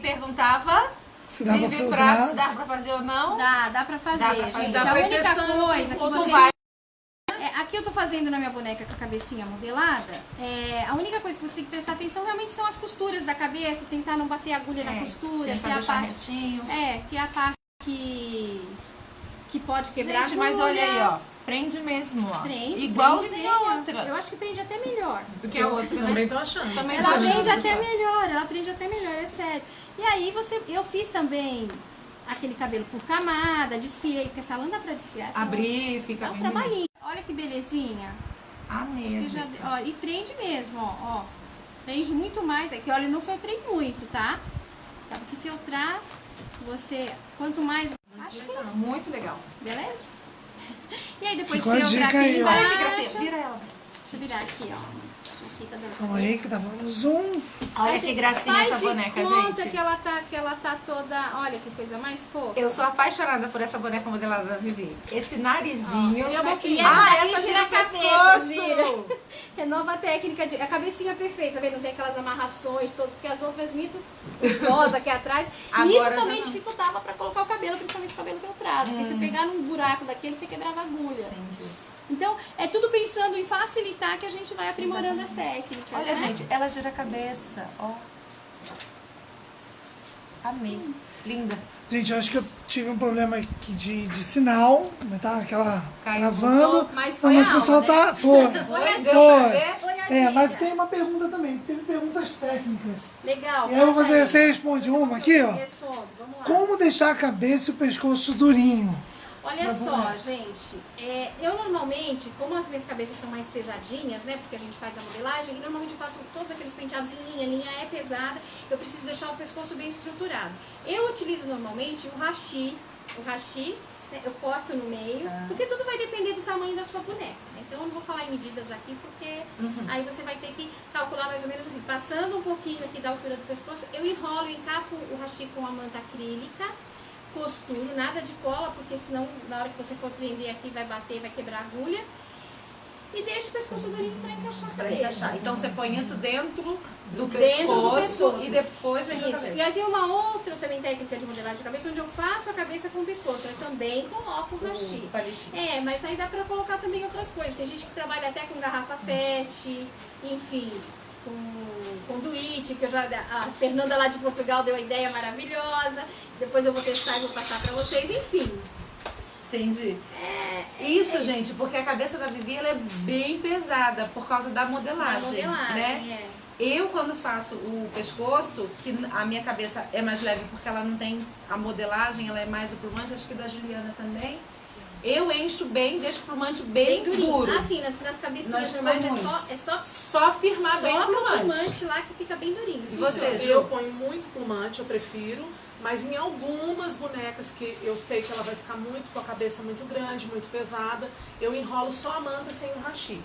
perguntava Se dá pra Vivi Prato, se filtrar. dá pra fazer ou não? Dá pra fazer, Dá pra fazer. gente. Dá A pra ir única testando coisa que ou tu você... vai. Aqui eu tô fazendo na minha boneca com a cabecinha modelada. A única coisa que você tem que prestar atenção realmente são as costuras da cabeça, tentar não bater a agulha na costura, tentar que é a deixar parte. retinho. Que é a parte que pode quebrar Gente, a agulha. mas olha aí, ó. Prende mesmo, ó. Prende, Igualzinho prende a bem, outra. Eu acho que prende até melhor. Do que a outra, Também né? tô achando. Também Ela tô achando. aprende até melhor, é sério. E aí eu fiz também aquele cabelo por camada, desfiei, porque essa lã dá pra desfiar. senão Abrir, fica dá um bem trabalhinho. Olha que belezinha. Amei. Acho que já, ó, e prende mesmo, ó. Prende muito mais. É que, olha, eu não filtrei muito, tá? Sabe que filtrar, você, quanto mais... Acho que... Muito legal. Beleza? E aí depois Ficou a filtra dica aqui aí, ó. Olha que embaixo. gracinha. Vira ela. Deixa eu virar aqui, ó. Aqui tá dando Calma aí, que tava no zoom. Olha que gracinha Faz essa de boneca, conta gente. que ela tá toda... Olha que coisa mais fofa. Eu sou apaixonada por essa boneca modelada da Vivi. Esse narizinho. Ó, e a boquinha. E essa daqui essa gira a cabeça, pescoço. gira. Que é nova técnica de... A cabecinha perfeita, tá vendo? Não tem aquelas amarrações todas, porque as outras mistas, rosa aqui atrás. E Agora isso já também não. dificultava pra colocar o cabelo, principalmente o cabelo filtrado. Porque se pegar num buraco daquele, você quebrava a agulha. Entendi. Então, é tudo pensando em facilitar que a gente vai aprimorando as técnicas. Olha, né? gente, ela gira a cabeça, ó. Amei. Linda. Gente, eu acho que eu tive um problema aqui de sinal, né, tá? Aquela Caiu gravando. Mas foi Não, mas a o pessoal aula, tá. Foi. Deu pra Foi. ver? Foi a É, mas dica. tem uma pergunta também. Teve perguntas técnicas. Legal. E aí eu vou passa fazer, aí. você responde uma aqui, ó. Respondo, vamos lá. Como deixar a cabeça e o pescoço durinho? Olha só, gente, eu normalmente, como as minhas cabeças são mais pesadinhas, né, porque a gente faz a modelagem, normalmente eu faço todos aqueles penteados em linha, a linha é pesada, eu preciso deixar o pescoço bem estruturado. Eu utilizo normalmente o hashi, né, eu corto no meio, porque tudo vai depender do tamanho da sua boneca, né? Então eu não vou falar em medidas aqui, porque aí você vai ter que calcular mais ou menos assim, passando um pouquinho aqui da altura do pescoço, eu enrolo, encapo o hashi com a manta acrílica, costuro, nada de cola, porque senão na hora que você for prender aqui vai bater, vai quebrar a agulha. E deixa o pescoço durinho pra encaixar a Pra cabeça. encaixar. Então você põe isso dentro do Dentro do pescoço pescoço. e depois vem pra Isso. cabeça. E aí tem uma outra também técnica de modelagem de cabeça, onde eu faço a cabeça com o pescoço. Eu também coloco o hashi. palitinho. Mas aí dá pra colocar também outras coisas. Tem gente que trabalha até com garrafa pet, enfim, com duite, que a Fernanda lá de Portugal deu uma ideia maravilhosa. Depois eu vou testar e vou passar pra vocês, enfim. Entendi. Isso, gente, porque a cabeça da Vivi ela é bem pesada por causa da modelagem, né? Eu, quando faço o pescoço, que a minha cabeça é mais leve porque ela não tem a modelagem, ela é mais o plumante, acho que da Juliana também. Eu encho bem, deixo o plumante bem duro. Assim, nas cabecinhas Nas normais comuns. é só Só firmar bem o o plumante. plumante lá que fica bem durinho. E você, Ju? Eu ponho muito plumante, eu prefiro, mas em algumas bonecas que eu sei que ela vai ficar muito com a cabeça muito grande, muito pesada, eu enrolo só a manta sem o hashi.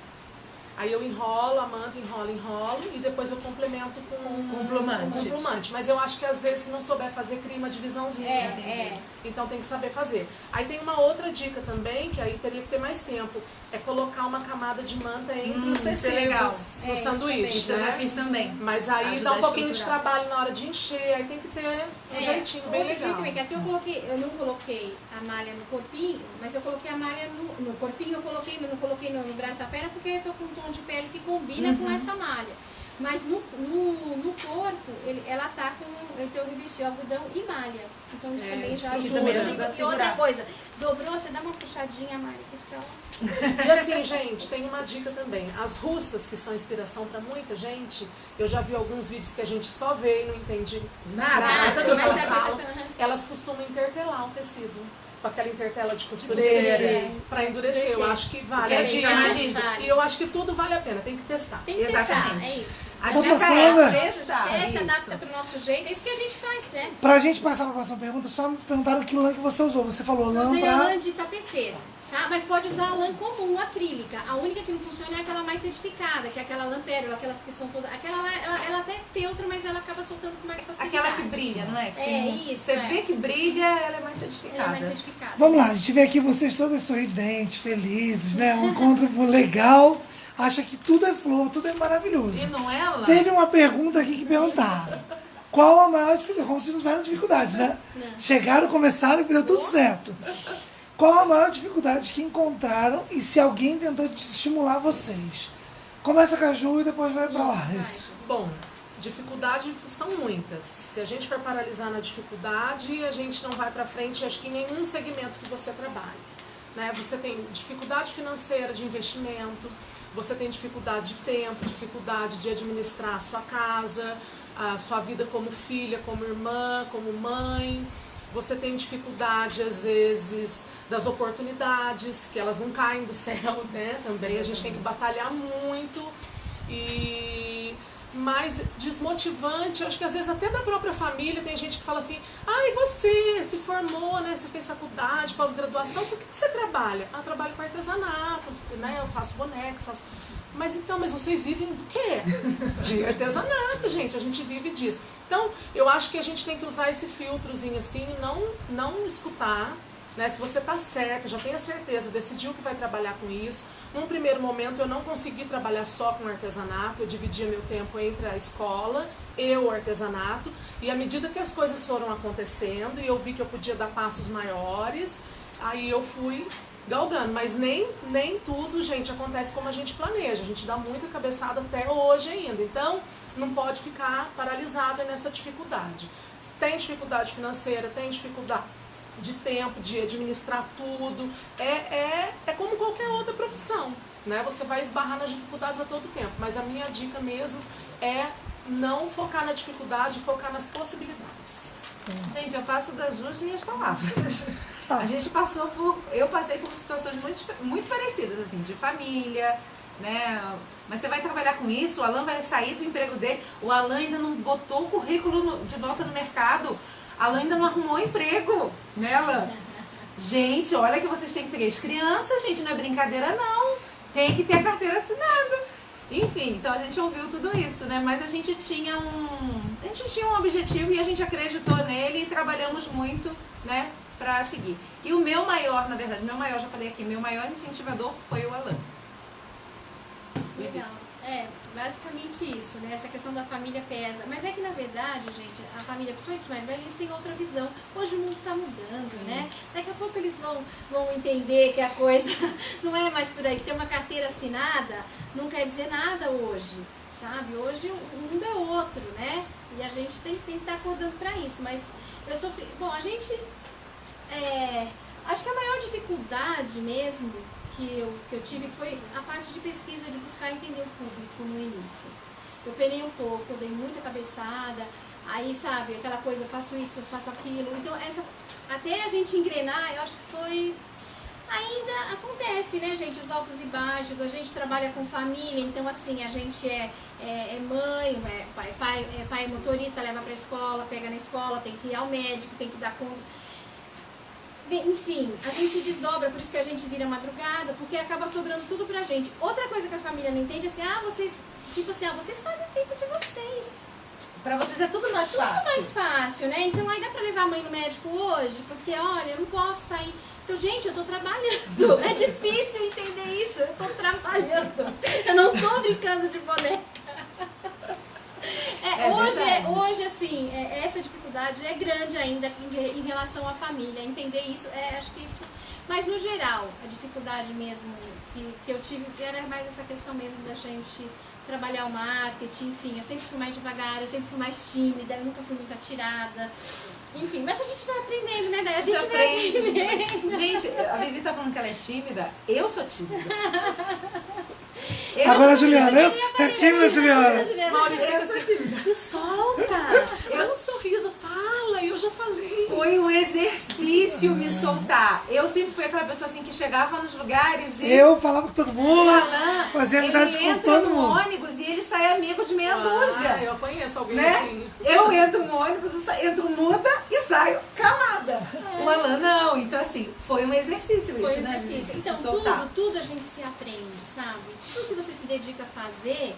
Aí eu enrolo a manta, enrolo e depois eu complemento com plumante. Mas eu acho que às vezes se não souber fazer, cria uma divisãozinha, entende? Então tem que saber fazer. Aí tem uma outra dica também, que aí teria que ter mais tempo, é colocar uma camada de manta entre os isso é tecidos legal. no sanduíche, Isso eu já né? fiz também. Mas aí Ajuda dá um a pouquinho de estruturar. trabalho na hora de encher, aí tem que ter um jeitinho bem Outro legal. jeito também, que aqui eu não coloquei a malha no corpinho, mas eu coloquei a malha no corpinho, eu coloquei, mas não coloquei no braço da perna, porque eu tô com tom de pele que combina com essa malha. Mas no corpo, ela tá com, então eu revesti algodão e malha. Então isso também já ajuda. E outra coisa, dobrou, você dá uma puxadinha, a malha que fica lá. E assim, gente, tem uma dica também. As russas, que são inspiração para muita gente, eu já vi alguns vídeos que a gente só vê e não entende nada do que elas falam. Elas costumam intertelar o tecido com aquela intertela de costureira para endurecer. Eu acho que vale a dica. E eu acho que tudo vale a pena, tem que testar. Tem que testar, é isso. A Só dica passando, é testar. Teste, adapta pro nosso jeito, é isso que a gente faz, né? Pra gente passar pra próxima pergunta, só me perguntaram que lã que você usou. Você falou lã Usei pra... a lã de tapeceira, tá? Mas pode usar a lã comum, acrílica. A única que não funciona é aquela mais certificada, que é aquela lã pérola, aquelas que são todas... Aquela lá, ela até feltra, mas ela acaba soltando com mais facilidade. Aquela que brilha, não é? Que tem isso, Você vê que brilha, ela é mais certificada. Ela é mais certificada. Vamos lá, a gente vê aqui vocês todas sorridentes, felizes, né? Um encontro legal. Acha que tudo é flor, tudo é maravilhoso. E não é ela? Teve uma pergunta aqui que perguntaram. Qual a maior dificuldade? Como se não tiveram dificuldade, né? Não. Chegaram, começaram e deu tudo certo. Qual a maior dificuldade que encontraram e se alguém tentou estimular vocês? Começa com a Ju e depois vai pra Lares. Bom, dificuldades são muitas. Se a gente for paralisar na dificuldade, a gente não vai para frente, acho que em nenhum segmento que você trabalhe. Né? Você tem dificuldade financeira de investimento, você tem dificuldade de tempo, dificuldade de administrar a sua casa, a sua vida como filha, como irmã, como mãe. Você tem dificuldade, às vezes, das oportunidades, que elas não caem do céu, né? Também a gente tem que batalhar muito. E mais desmotivante, eu acho que às vezes até da própria família tem gente que fala assim: ah, e você se formou, né? Você fez faculdade, pós-graduação, por que você trabalha? Ah, eu trabalho com artesanato, né? Eu faço bonecos, faço... Mas então, mas vocês vivem do quê? De artesanato, gente, a gente vive disso. Então, eu acho que a gente tem que usar esse filtrozinho assim, não escutar, né? Se você tá certa, já tenha certeza, decidiu que vai trabalhar com isso. Num primeiro momento eu não consegui trabalhar só com artesanato, eu dividia meu tempo entre a escola e o artesanato, e à medida que as coisas foram acontecendo e eu vi que eu podia dar passos maiores, aí eu fui galgando, mas nem tudo, gente, acontece como a gente planeja. A gente dá muita cabeçada até hoje ainda, então não pode ficar paralisado nessa dificuldade. Tem dificuldade financeira, tem dificuldade de tempo, de administrar tudo, é como qualquer outra profissão, né? Você vai esbarrar nas dificuldades a todo tempo, mas a minha dica mesmo é não focar na dificuldade, focar nas possibilidades. Gente, eu faço das duas minhas palavras. A gente eu passei por situações muito parecidas, assim, de família, né? Mas você vai trabalhar com isso, o Alan vai sair do emprego dele, o Alan ainda não botou o currículo de volta no mercado, a Alan ainda não arrumou emprego, né, Alan? Gente, olha que vocês têm 3 crianças, gente, não é brincadeira não. Tem que ter a carteira assinada. Enfim, então a gente ouviu tudo isso, né? Mas a gente tinha um objetivo e a gente acreditou nele e trabalhamos muito, né, pra seguir. E o meu maior, na verdade, já falei aqui, meu maior incentivador foi o Alan. Legal. É, basicamente isso, né? Essa questão da família pesa. Mas é que, na verdade, gente, a família, principalmente os mais velhos, eles têm outra visão. Hoje o mundo tá mudando, né? Daqui a pouco eles vão entender que a coisa não é mais por aí. Que ter uma carteira assinada não quer dizer nada hoje, sabe? Hoje o mundo é outro, né? E a gente tem que estar acordando pra isso. Mas eu sofri... Bom, a gente... acho que a maior dificuldade mesmo que eu tive foi a parte de pesquisa, de buscar entender o público no início. Eu penei um pouco, eu dei muita cabeçada, aí, sabe, aquela coisa, faço isso, faço aquilo. Então, até a gente engrenar, eu acho que foi... Ainda acontece, né, gente, os altos e baixos, a gente trabalha com família, então, assim, a gente é mãe, pai é motorista, leva pra escola, pega na escola, tem que ir ao médico, tem que dar conta... Enfim, a gente se desdobra, por isso que a gente vira madrugada, porque acaba sobrando tudo pra gente. Outra coisa que a família não entende é assim, vocês fazem o tempo de vocês. Pra vocês é tudo mais fácil. Tudo mais fácil, né? Então aí dá pra levar a mãe no médico hoje, porque olha, eu não posso sair. Então, gente, eu tô trabalhando. É difícil entender isso, eu tô trabalhando. Eu não tô brincando de boneca. hoje, assim, essa dificuldade é grande ainda em relação à família. Entender isso, acho que isso... Mas, no geral, a dificuldade mesmo que eu tive era mais essa questão mesmo da gente trabalhar o marketing, enfim. Eu sempre fui mais devagar, eu sempre fui mais tímida, eu nunca fui muito atirada. Enfim, mas a gente vai aprendendo, né? Daí a gente aprende. Gente, a Vivi tá falando que ela é tímida. Eu sou tímida. Agora, Juliana, você é tímida, Juliana? Maurício, se solta. Um sorriso, fala, eu já falei. Foi um exercício me soltar. Eu sempre fui aquela pessoa assim que chegava nos lugares e... Eu falava com todo mundo, Alan, fazia amizade com todo no mundo. ônibus e ele sai amigo de meia dúzia. Eu conheço alguém Né? assim. Eu entro no ônibus, entro muda e saio calada. O Alan não. Então, assim, foi um exercício Foi isso, um né? exercício. Se Então, soltar. tudo a gente se aprende, sabe? Tudo que você se dedica a fazer,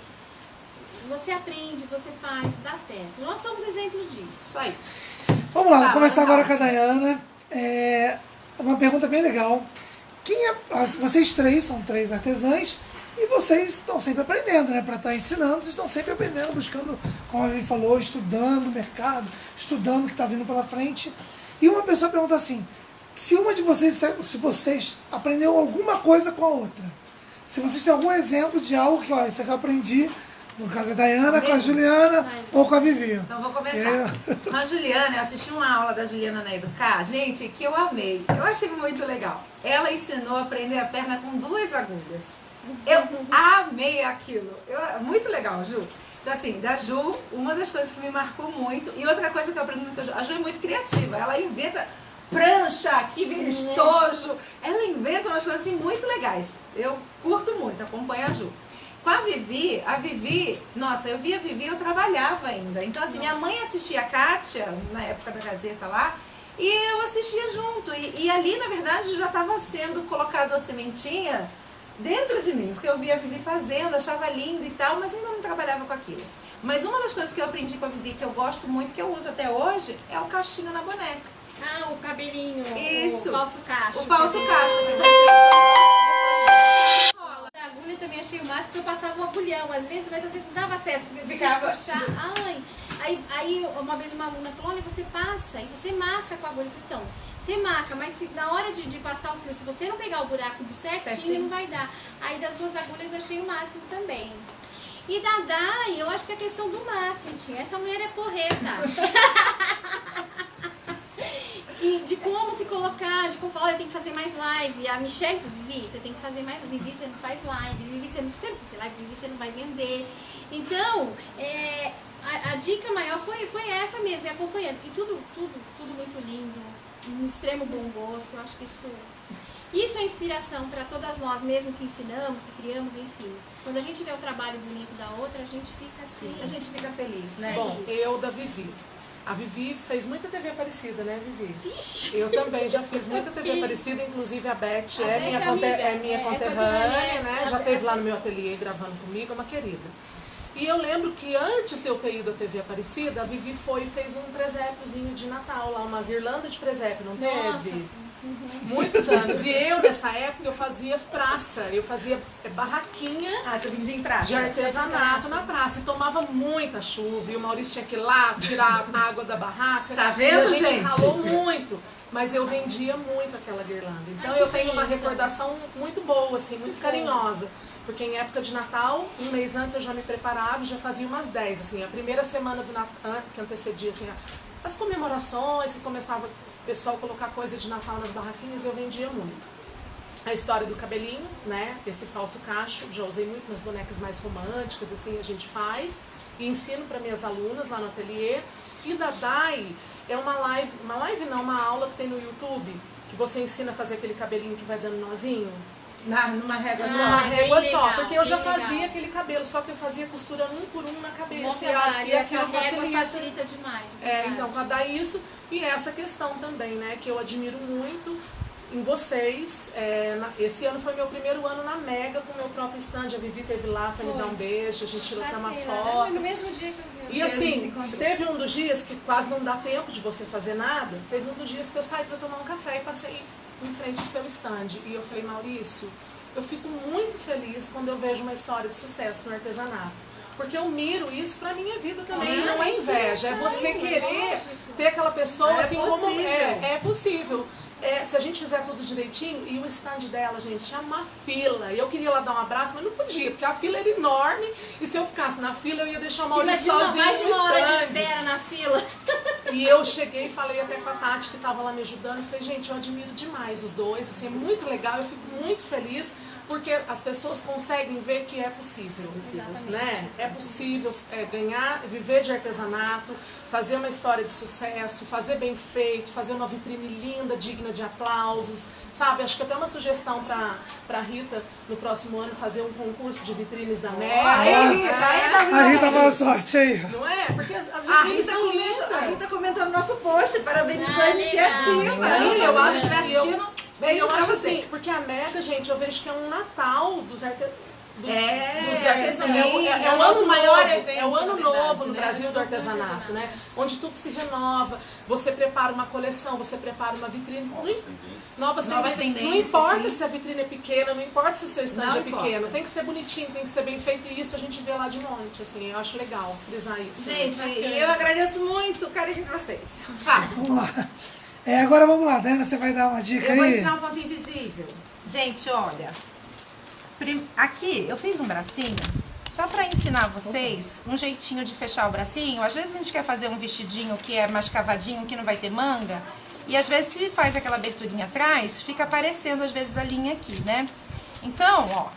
você aprende, você faz, dá certo. Nós somos exemplos disso. Isso aí. Vamos lá, vamos Fala, começar agora fala. com a Dayana. Uma pergunta bem legal. Vocês três são três artesãs e vocês estão sempre aprendendo, né? Para estar ensinando, vocês estão sempre aprendendo, buscando, como a Vivi falou, estudando o mercado, estudando o que está vindo pela frente. E uma pessoa pergunta assim, se vocês aprendeu alguma coisa com a outra, se vocês têm algum exemplo de algo que, ó, isso aqui eu aprendi, no caso da Dayana, com a Juliana ou com a Vivi. Então vou começar. Com a Juliana, eu assisti uma aula da Juliana na Educar, gente, que eu amei. Eu achei muito legal. Ela ensinou a prender a perna com 2 agulhas. Eu amei aquilo. Muito legal, Ju. Então, assim, da Ju, uma das coisas que me marcou muito, e outra coisa que eu aprendi com a Ju, a Ju é muito criativa. Ela inventa prancha, que vira estojo. Ela inventa umas coisas assim muito legais. Eu curto muito, acompanho a Ju. Com a Vivi, nossa, eu via a Vivi, eu trabalhava ainda. Então, assim, minha mãe assistia a Kátia, na época da Gazeta lá, e eu assistia junto. E ali, na verdade, já estava sendo colocado a sementinha dentro de mim, porque eu via a Vivi fazendo, achava lindo e tal, mas ainda não trabalhava com aquilo. Mas uma das coisas que eu aprendi com a Vivi, que eu gosto muito, que eu uso até hoje, é o cachinho na boneca. Ah, o cabelinho, Isso. o falso cacho. O falso cacho que você... A agulha também achei o máximo, porque eu passava o agulhão, às vezes não dava certo, porque eu Ficava- puxar. Aí uma vez uma aluna falou, olha, você passa e você marca com a agulha. Eu falei, então, você marca, mas na hora de passar o fio, se você não pegar o buraco certinho, não vai dar. Aí das 2 agulhas eu achei o máximo também. E da Dai, eu acho que é a questão do marketing. Essa mulher é porreta. De como se colocar, de como falar, olha, tem que fazer mais live. A Michelle falou, Vivi, você tem que fazer mais. Vivi, você não faz live. Vivi, você não precisa fazer live. Vivi, você não vai vender. Então, a dica maior foi essa mesmo, acompanhando. E tudo muito lindo, um extremo bom gosto. Eu acho que isso é inspiração para todas nós, mesmo que ensinamos, que criamos, enfim. Quando a gente vê o trabalho bonito da outra, a gente fica assim. A gente fica feliz, né? Bom, eu da Vivi. A Vivi fez muita TV Aparecida, né, Vivi? Vixe! Eu também já fiz muita TV Aparecida, inclusive a Beth é minha conterrânea, conterrânea, né? Já é esteve lá no meu ateliê gravando comigo, é uma querida. E eu lembro que antes de eu ter ido à TV Aparecida, a Vivi foi e fez um presépiozinho de Natal lá, uma guirlanda de presépio, não teve? Nossa. Muitos anos. E eu, nessa época, eu fazia praça, eu fazia barraquinha Ah, você vendia em praça? de artesanato na praça. E tomava muita chuva, e o Maurício tinha que ir lá tirar a água da barraca. Tá vendo, e a gente? gente? Ralou muito. Mas eu vendia muito aquela guirlanda. Então eu tenho uma recordação muito boa, assim, muito carinhosa. Porque em época de Natal, um mês antes eu já me preparava e já fazia umas 10. Assim, a primeira semana do Natal, que antecedia assim, as comemorações, que começava o pessoal a colocar coisa de Natal nas barraquinhas, eu vendia muito. A história do cabelinho, né? Esse falso cacho, já usei muito nas bonecas mais românticas, assim, a gente faz. E ensino para minhas alunas lá no ateliê. E da Dai é uma aula que tem no YouTube, que você ensina a fazer aquele cabelinho que vai dando nozinho. Numa régua só. Numa régua bem só, legal, porque eu já bem fazia legal. aquele cabelo, só que eu fazia costura um por um na cabeça. Nossa, E aquilo a régua facilita. facilita demais. Então, para dar isso, e essa questão também, né, que eu admiro muito em vocês. Esse ano foi meu primeiro ano na Mega com o meu próprio stand. A Vivi teve lá, foi me dar um beijo, a gente tirou até uma foto. No mesmo dia que eu vi. E assim, teve um dos dias que quase não dá tempo de você fazer nada, teve um dos dias que eu saí para tomar um café e passei em frente ao seu stand. E eu falei, Maurício, eu fico muito feliz quando eu vejo uma história de sucesso no artesanato. Porque eu miro isso pra minha vida também. Sim, Não é inveja, é você querer ter aquela pessoa assim como possível. é possível. Se a gente fizer tudo direitinho, e o stand dela, gente, tinha uma fila. E eu queria lá dar um abraço, mas não podia, porque a fila era enorme. E se eu ficasse na fila, eu ia deixar o Maurício sozinho mais de no uma hora de stand. espera na fila. E eu cheguei e falei até com a Tati, que estava lá me ajudando. Falei, gente, eu admiro demais os dois. Assim, é muito legal, eu fico muito feliz. Porque as pessoas conseguem ver que é possível, né? É possível ganhar, viver de artesanato, fazer uma história de sucesso, fazer bem feito, fazer uma vitrine linda, digna de aplausos, sabe? Acho que até uma sugestão para Rita, no próximo ano, fazer um concurso de vitrines da Mega. A Rita, boa sorte aí. Não é? Porque as A vitrines são lindas. Rita comentou no nosso post, parabenizou a iniciativa. Eu acho Se estiver assistindo, beijo eu pra acho você. assim, porque a Mega, gente, eu vejo que é um Natal dos artesãos. sim, É o o nosso ano maior novo, evento, é o ano na novo verdade, no né? Brasil do artesanato, né? Onde tudo se renova, você prepara uma coleção, você prepara uma vitrine. Novas tendências. Não importa sim. se a vitrine é pequena, não importa se o seu stand Não é importa. pequeno, tem que ser bonitinho, tem que ser bem feito, e isso a gente vê lá de monte, assim, eu acho legal frisar isso. Gente, e eu agradeço muito o carinho de vocês. Fala. Vamos lá. Agora vamos lá, Dana, você vai dar uma dica Eu vou aí? ensinar um ponto invisível. Gente, olha. Aqui eu fiz um bracinho só para ensinar vocês um jeitinho de fechar o bracinho. Às vezes a gente quer fazer um vestidinho que é mais cavadinho, que não vai ter manga. E às vezes se faz aquela aberturinha atrás, fica aparecendo às vezes a linha aqui, né? Então, ó,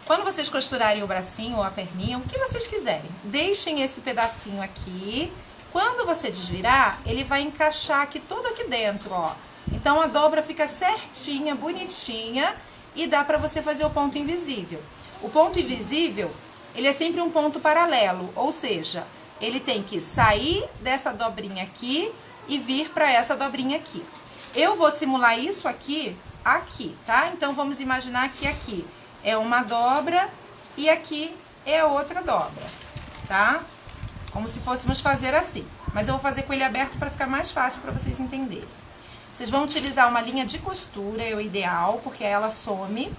quando vocês costurarem o bracinho ou a perninha, o que vocês quiserem, deixem esse pedacinho aqui. Quando você desvirar, ele vai encaixar aqui todo aqui dentro, ó. Então a dobra fica certinha, bonitinha, e dá pra você fazer o ponto invisível. O ponto invisível, ele é sempre um ponto paralelo, ou seja, ele tem que sair dessa dobrinha aqui e vir pra essa dobrinha aqui. Eu vou simular isso aqui, tá? Então vamos imaginar que aqui é uma dobra e aqui é outra dobra, tá? Como se fôssemos fazer assim. Mas eu vou fazer com ele aberto para ficar mais fácil para vocês entenderem. Vocês vão utilizar uma linha de costura, é o ideal, porque ela some.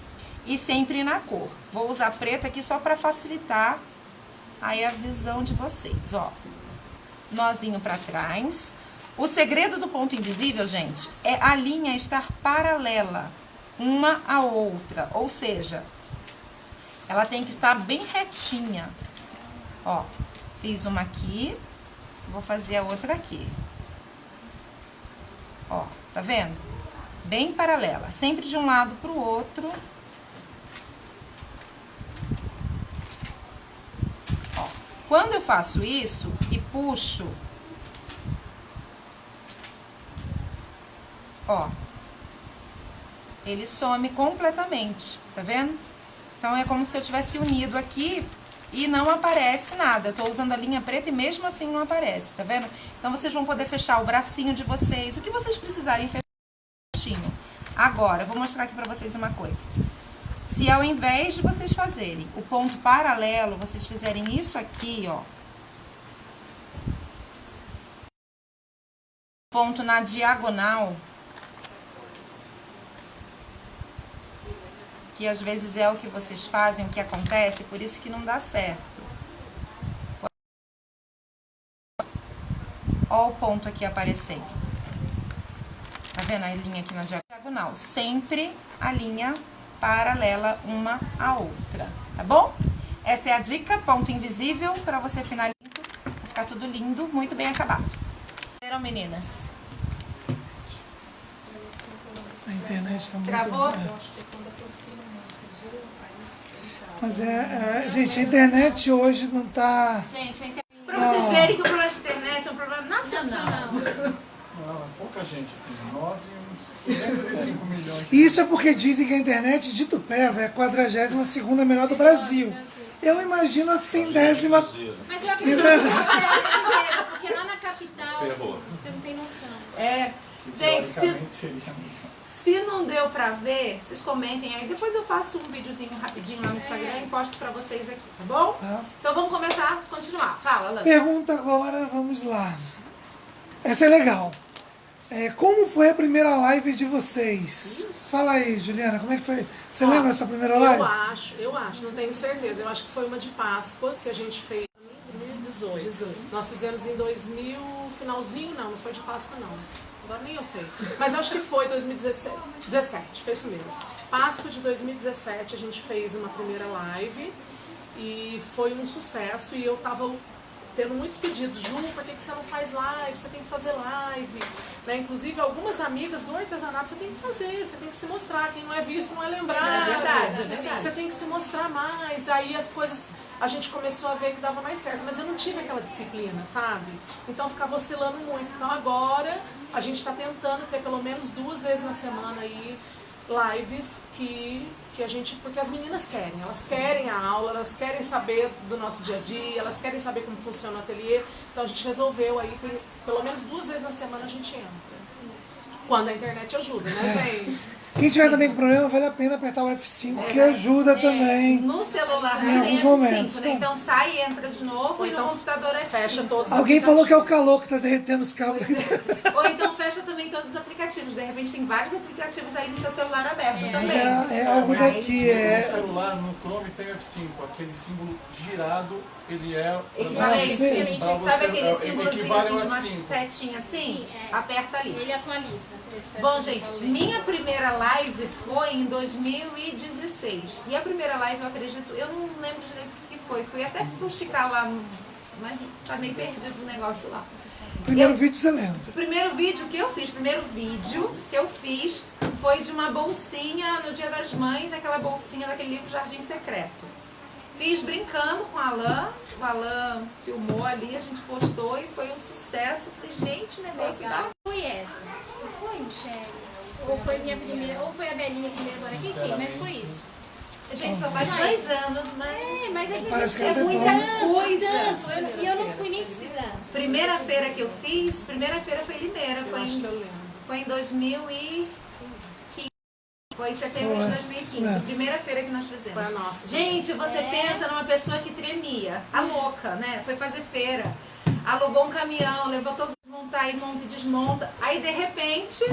E sempre na cor. Vou usar preta aqui só para facilitar aí a visão de vocês, ó. Nozinho para trás. O segredo do ponto invisível, gente, é a linha estar paralela uma à outra. Ou seja, ela tem que estar bem retinha. Ó, fiz uma aqui, vou fazer a outra aqui. Ó, tá vendo? Bem paralela, sempre de um lado pro outro. Ó, quando eu faço isso e puxo, ó, ele some completamente, tá vendo? Então é como se eu tivesse unido aqui e não aparece nada. Eu tô usando a linha preta e mesmo assim não aparece, tá vendo? Então vocês vão poder fechar o bracinho de vocês, o que vocês precisarem fechar. Agora, eu vou mostrar aqui pra vocês uma coisa. Se ao invés de vocês fazerem o ponto paralelo, vocês fizerem isso aqui, ó. Ponto na diagonal. Que às vezes é o que vocês fazem, o que acontece, por isso que não dá certo. Ó o ponto aqui aparecendo. Tá vendo a linha aqui na diagonal? Sempre a linha paralela uma à outra, tá bom? Essa é a dica, ponto invisível, pra você finalizar, vai ficar tudo lindo, muito bem acabado. Viram, meninas? A internet tá muito... Travou? Mas gente, a internet hoje não tá... Gente, pra vocês verem que o problema de internet é um problema nacional. Não, é pouca gente aqui. Nós e uns 205 milhões. Isso é porque dizem que a internet de Itupeva é a 42ª melhor do Brasil. Eu imagino a 100ª... Mas eu acredito que você é porque lá na capital você não tem noção. Gente, Teoricamente seria melhor. se não deu pra ver, vocês comentem aí. Depois eu faço um videozinho rapidinho lá no Instagram e posto pra vocês aqui, tá bom? Tá. Então vamos começar, continuar. Fala, Lana. Pergunta agora, vamos lá. Essa é legal. Como foi a primeira live de vocês? Fala aí, Juliana, como é que foi? Você lembra dessa primeira live? Eu acho, não tenho certeza. Eu acho que foi uma de Páscoa que a gente fez em 2018. Nós fizemos em 2000, finalzinho, não foi de Páscoa não. Agora nem eu sei. Mas eu acho que foi 2017, foi isso mesmo. Páscoa de 2017 a gente fez uma primeira live e foi um sucesso e eu tava tendo muitos pedidos, Ju, por que você não faz live? Você tem que fazer live. Né? Inclusive, algumas amigas do artesanato, você tem que fazer, você tem que se mostrar. Quem não é visto não é lembrado. É verdade, é verdade. Você tem que se mostrar mais. Aí as coisas, a gente começou a ver que dava mais certo. Mas eu não tive aquela disciplina, sabe? Então, ficava oscilando muito. Então, agora, a gente está tentando ter pelo menos 2 vezes na semana aí lives que a gente, porque as meninas querem, elas querem a aula, elas querem saber do nosso dia a dia, elas querem saber como funciona o ateliê, então a gente resolveu aí, tem, pelo menos 2 vezes na semana a gente entra. Quando a internet ajuda, né, gente? Quem tiver também com problema, vale a pena apertar o F5, que ajuda também. No celular Em não tem alguns F5, momentos, né? tá? Então sai e entra de novo Ou e então no computador é F5. fecha todos os Alguém falou que é o calor que tá derretendo os cabos. Ou então fecha também todos os aplicativos. De repente tem vários aplicativos aí no seu celular aberto Mas também. é algo daqui, No celular, no Chrome tem o F5, aquele símbolo girado, ele é... Equivalente. Excelente. Pra você, Sabe aquele ele símbolozinho equivale assim, ao de uma F5. setinha assim? Sim, é. Aperta ali. Ele atualiza. Bom, gente, minha primeira live foi em 2016. E a primeira live, eu acredito, eu não lembro direito o que foi. Fui até fuxicar lá, mas tá meio perdido o negócio lá. Primeiro vídeo você lembra. O primeiro vídeo que eu fiz foi de uma bolsinha no Dia das Mães, aquela bolsinha daquele livro Jardim Secreto. Fiz brincando com o Alan filmou ali, a gente postou e foi um sucesso. Falei, gente, o negócio dá. Foi essa? Foi, Michelle? Ou foi minha primeira, ou foi a Belinha primeiro agora? Quem? Mas foi isso. Gente, só faz 2 anos, mas... Mas é que Parece que a gente é muita tanto, coisa. tanto. E eu não fui nem pesquisar. Primeira feira que eu fiz, primeira feira foi em Limeira, Eu acho que eu foi lembro. em 2015. Foi em setembro de Foi. 2015, É. a primeira feira que nós fizemos. Foi a nossa. Gente, você pensa numa pessoa que tremia, a louca, né? Foi fazer feira, alugou um caminhão, levou todos montar e monta e desmonta. Aí de repente,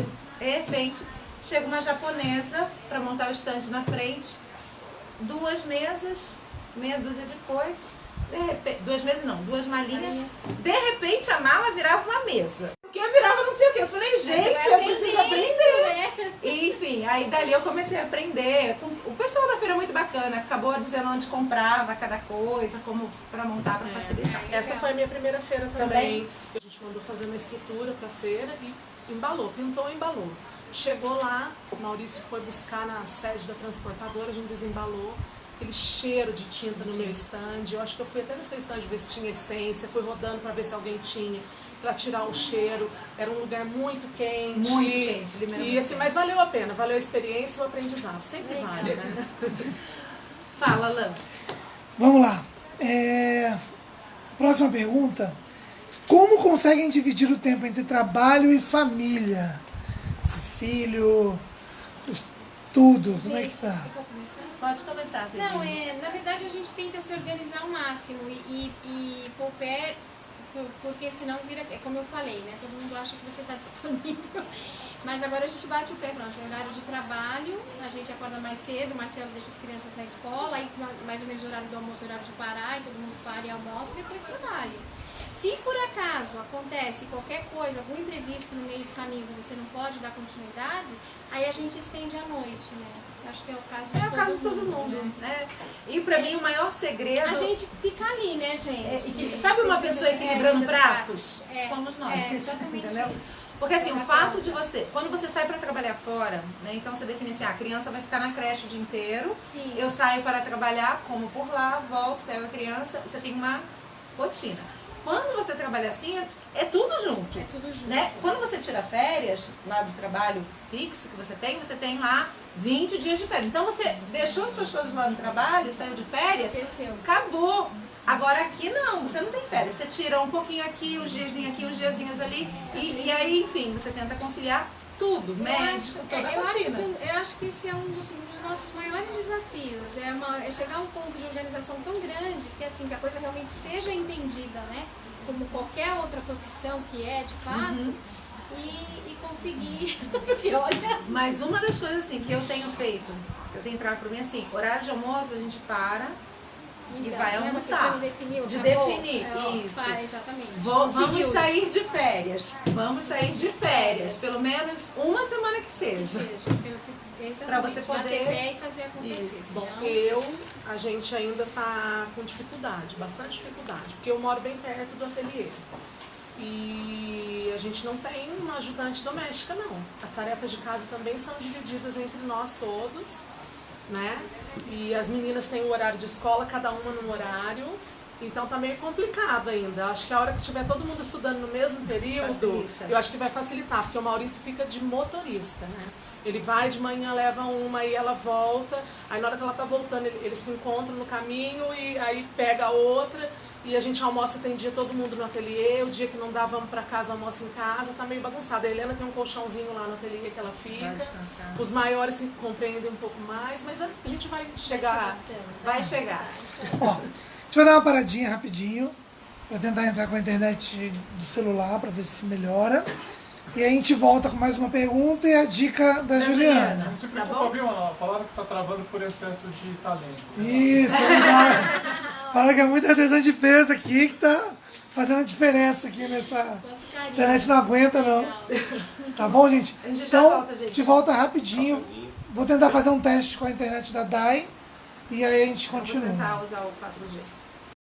chega uma japonesa para montar o stand na frente, 2 mesas, meia dúzia de coisa. De repente, 2 mesas não, 2 malinhas. De repente a mala virava uma mesa. Porque eu virava não sei o que. Eu falei, gente, eu preciso aprender. E, enfim, aí dali eu comecei a aprender. O pessoal da feira é muito bacana, acabou dizendo onde comprava cada coisa, como para montar, para facilitar. Essa foi a minha primeira feira também. A gente mandou fazer uma estrutura para a feira e embalou, pintou e embalou. Chegou lá, o Maurício foi buscar na sede da transportadora, a gente desembalou. Aquele cheiro de tinta no meu stand. Eu acho que eu fui até no seu stand ver se tinha essência, fui rodando para ver se alguém tinha, para tirar o cheiro. Era um lugar muito quente. Muito quente, Limeira E muito assim, quente. mas valeu a pena, valeu a experiência e o aprendizado. Sempre vale, né? Fala, Alan. Vamos lá. Próxima pergunta. Como conseguem dividir o tempo entre trabalho e família? Esse filho, tudo, como é que tá? Pode começar, Felipe. Não, na verdade a gente tenta se organizar ao máximo e pôr o pé, porque senão vira, é como eu falei, né? Todo mundo acha que você está disponível, mas agora a gente bate o pé, pronto, é horário de trabalho, a gente acorda mais cedo, o Marcelo deixa as crianças na escola, aí mais ou menos o horário do almoço, horário de parar, e todo mundo para e almoça e depois trabalha. Se por acaso acontece qualquer coisa, algum imprevisto no meio do caminho que você não pode dar continuidade, aí a gente estende à noite, né? Acho que é o caso de É o caso de todo mundo, né? E pra mim o maior segredo... A gente fica ali, né, gente? Sabe uma pessoa equilibrando pratos? pratos? Somos nós. É, exatamente Entendeu? isso. Porque assim, o fato de você, quando você sai para trabalhar fora, né, então você define assim, a criança vai ficar na creche o dia inteiro, Sim. eu saio para trabalhar, como por lá, volto, pego a criança, você tem uma rotina. Quando você trabalha assim, é tudo junto. É tudo junto. Né? Quando você tira férias lá do trabalho fixo que você tem lá 20 dias de férias. Então você deixou suas coisas lá no trabalho, saiu de férias, Esqueceu. acabou. Agora aqui não, você não tem férias. Você tira um pouquinho aqui, uns diazinhos aqui, uns diazinhos ali. E aí, enfim, você tenta conciliar tudo, médico, toda a rotina. Eu acho que esse é um dos nossos maiores desafios. É chegar a um ponto de organização tão grande que, assim, que a coisa realmente seja entendida, né? Como qualquer outra profissão que é, de fato. e conseguir. E olha, Mas uma das coisas assim que eu tenho feito, que eu tenho entrado pra mim assim, horário de almoço a gente para e vai lembra que almoçar. você não definiu? De Acabou? definir, Ó, isso. exatamente. Vamos Conseguiu sair de férias. Vamos sair de férias. Pelo menos uma semana que seja. Pra você poder- bater pé e fazer acontecer. Isso. Bom, Senão- a gente ainda tá com dificuldade, bastante dificuldade, porque eu moro bem perto do ateliê. E a gente não tem uma ajudante doméstica, não. As tarefas de casa também são divididas entre nós todos, né? E as meninas têm o horário de escola, cada uma num horário. Então tá meio complicado ainda. Acho que a hora que estiver todo mundo estudando no mesmo período, Facilita. eu acho que vai facilitar, porque o Maurício fica de motorista, né? Ele vai de manhã, leva uma e ela volta. Aí na hora que ela tá voltando, eles se encontram no caminho e aí pega a outra. E a gente almoça, tem dia todo mundo no ateliê. O dia que não dá, vamos pra casa, almoça em casa. Tá meio bagunçado. A Helena tem um colchãozinho lá no ateliê que ela fica. descansar. Os maiores se compreendem um pouco mais, mas a gente vai chegar. Vai chegar. Ó, a gente vai dar uma paradinha rapidinho para tentar entrar com a internet do celular para ver se melhora. E aí a gente volta com mais uma pergunta e a dica da Juliana. Não se Tá preocupa, bom? viu, Ana? Falaram que tá travando por excesso de talento. Isso, é verdade. Fala que é muita adesão de peso aqui que tá fazendo a diferença aqui nessa. A internet não aguenta, não. Tá bom, gente? A gente já Então, volta, gente. a gente volta rapidinho. Vou tentar fazer um teste com a internet da Dai e aí a gente Vou continua. tentar usar o 4G.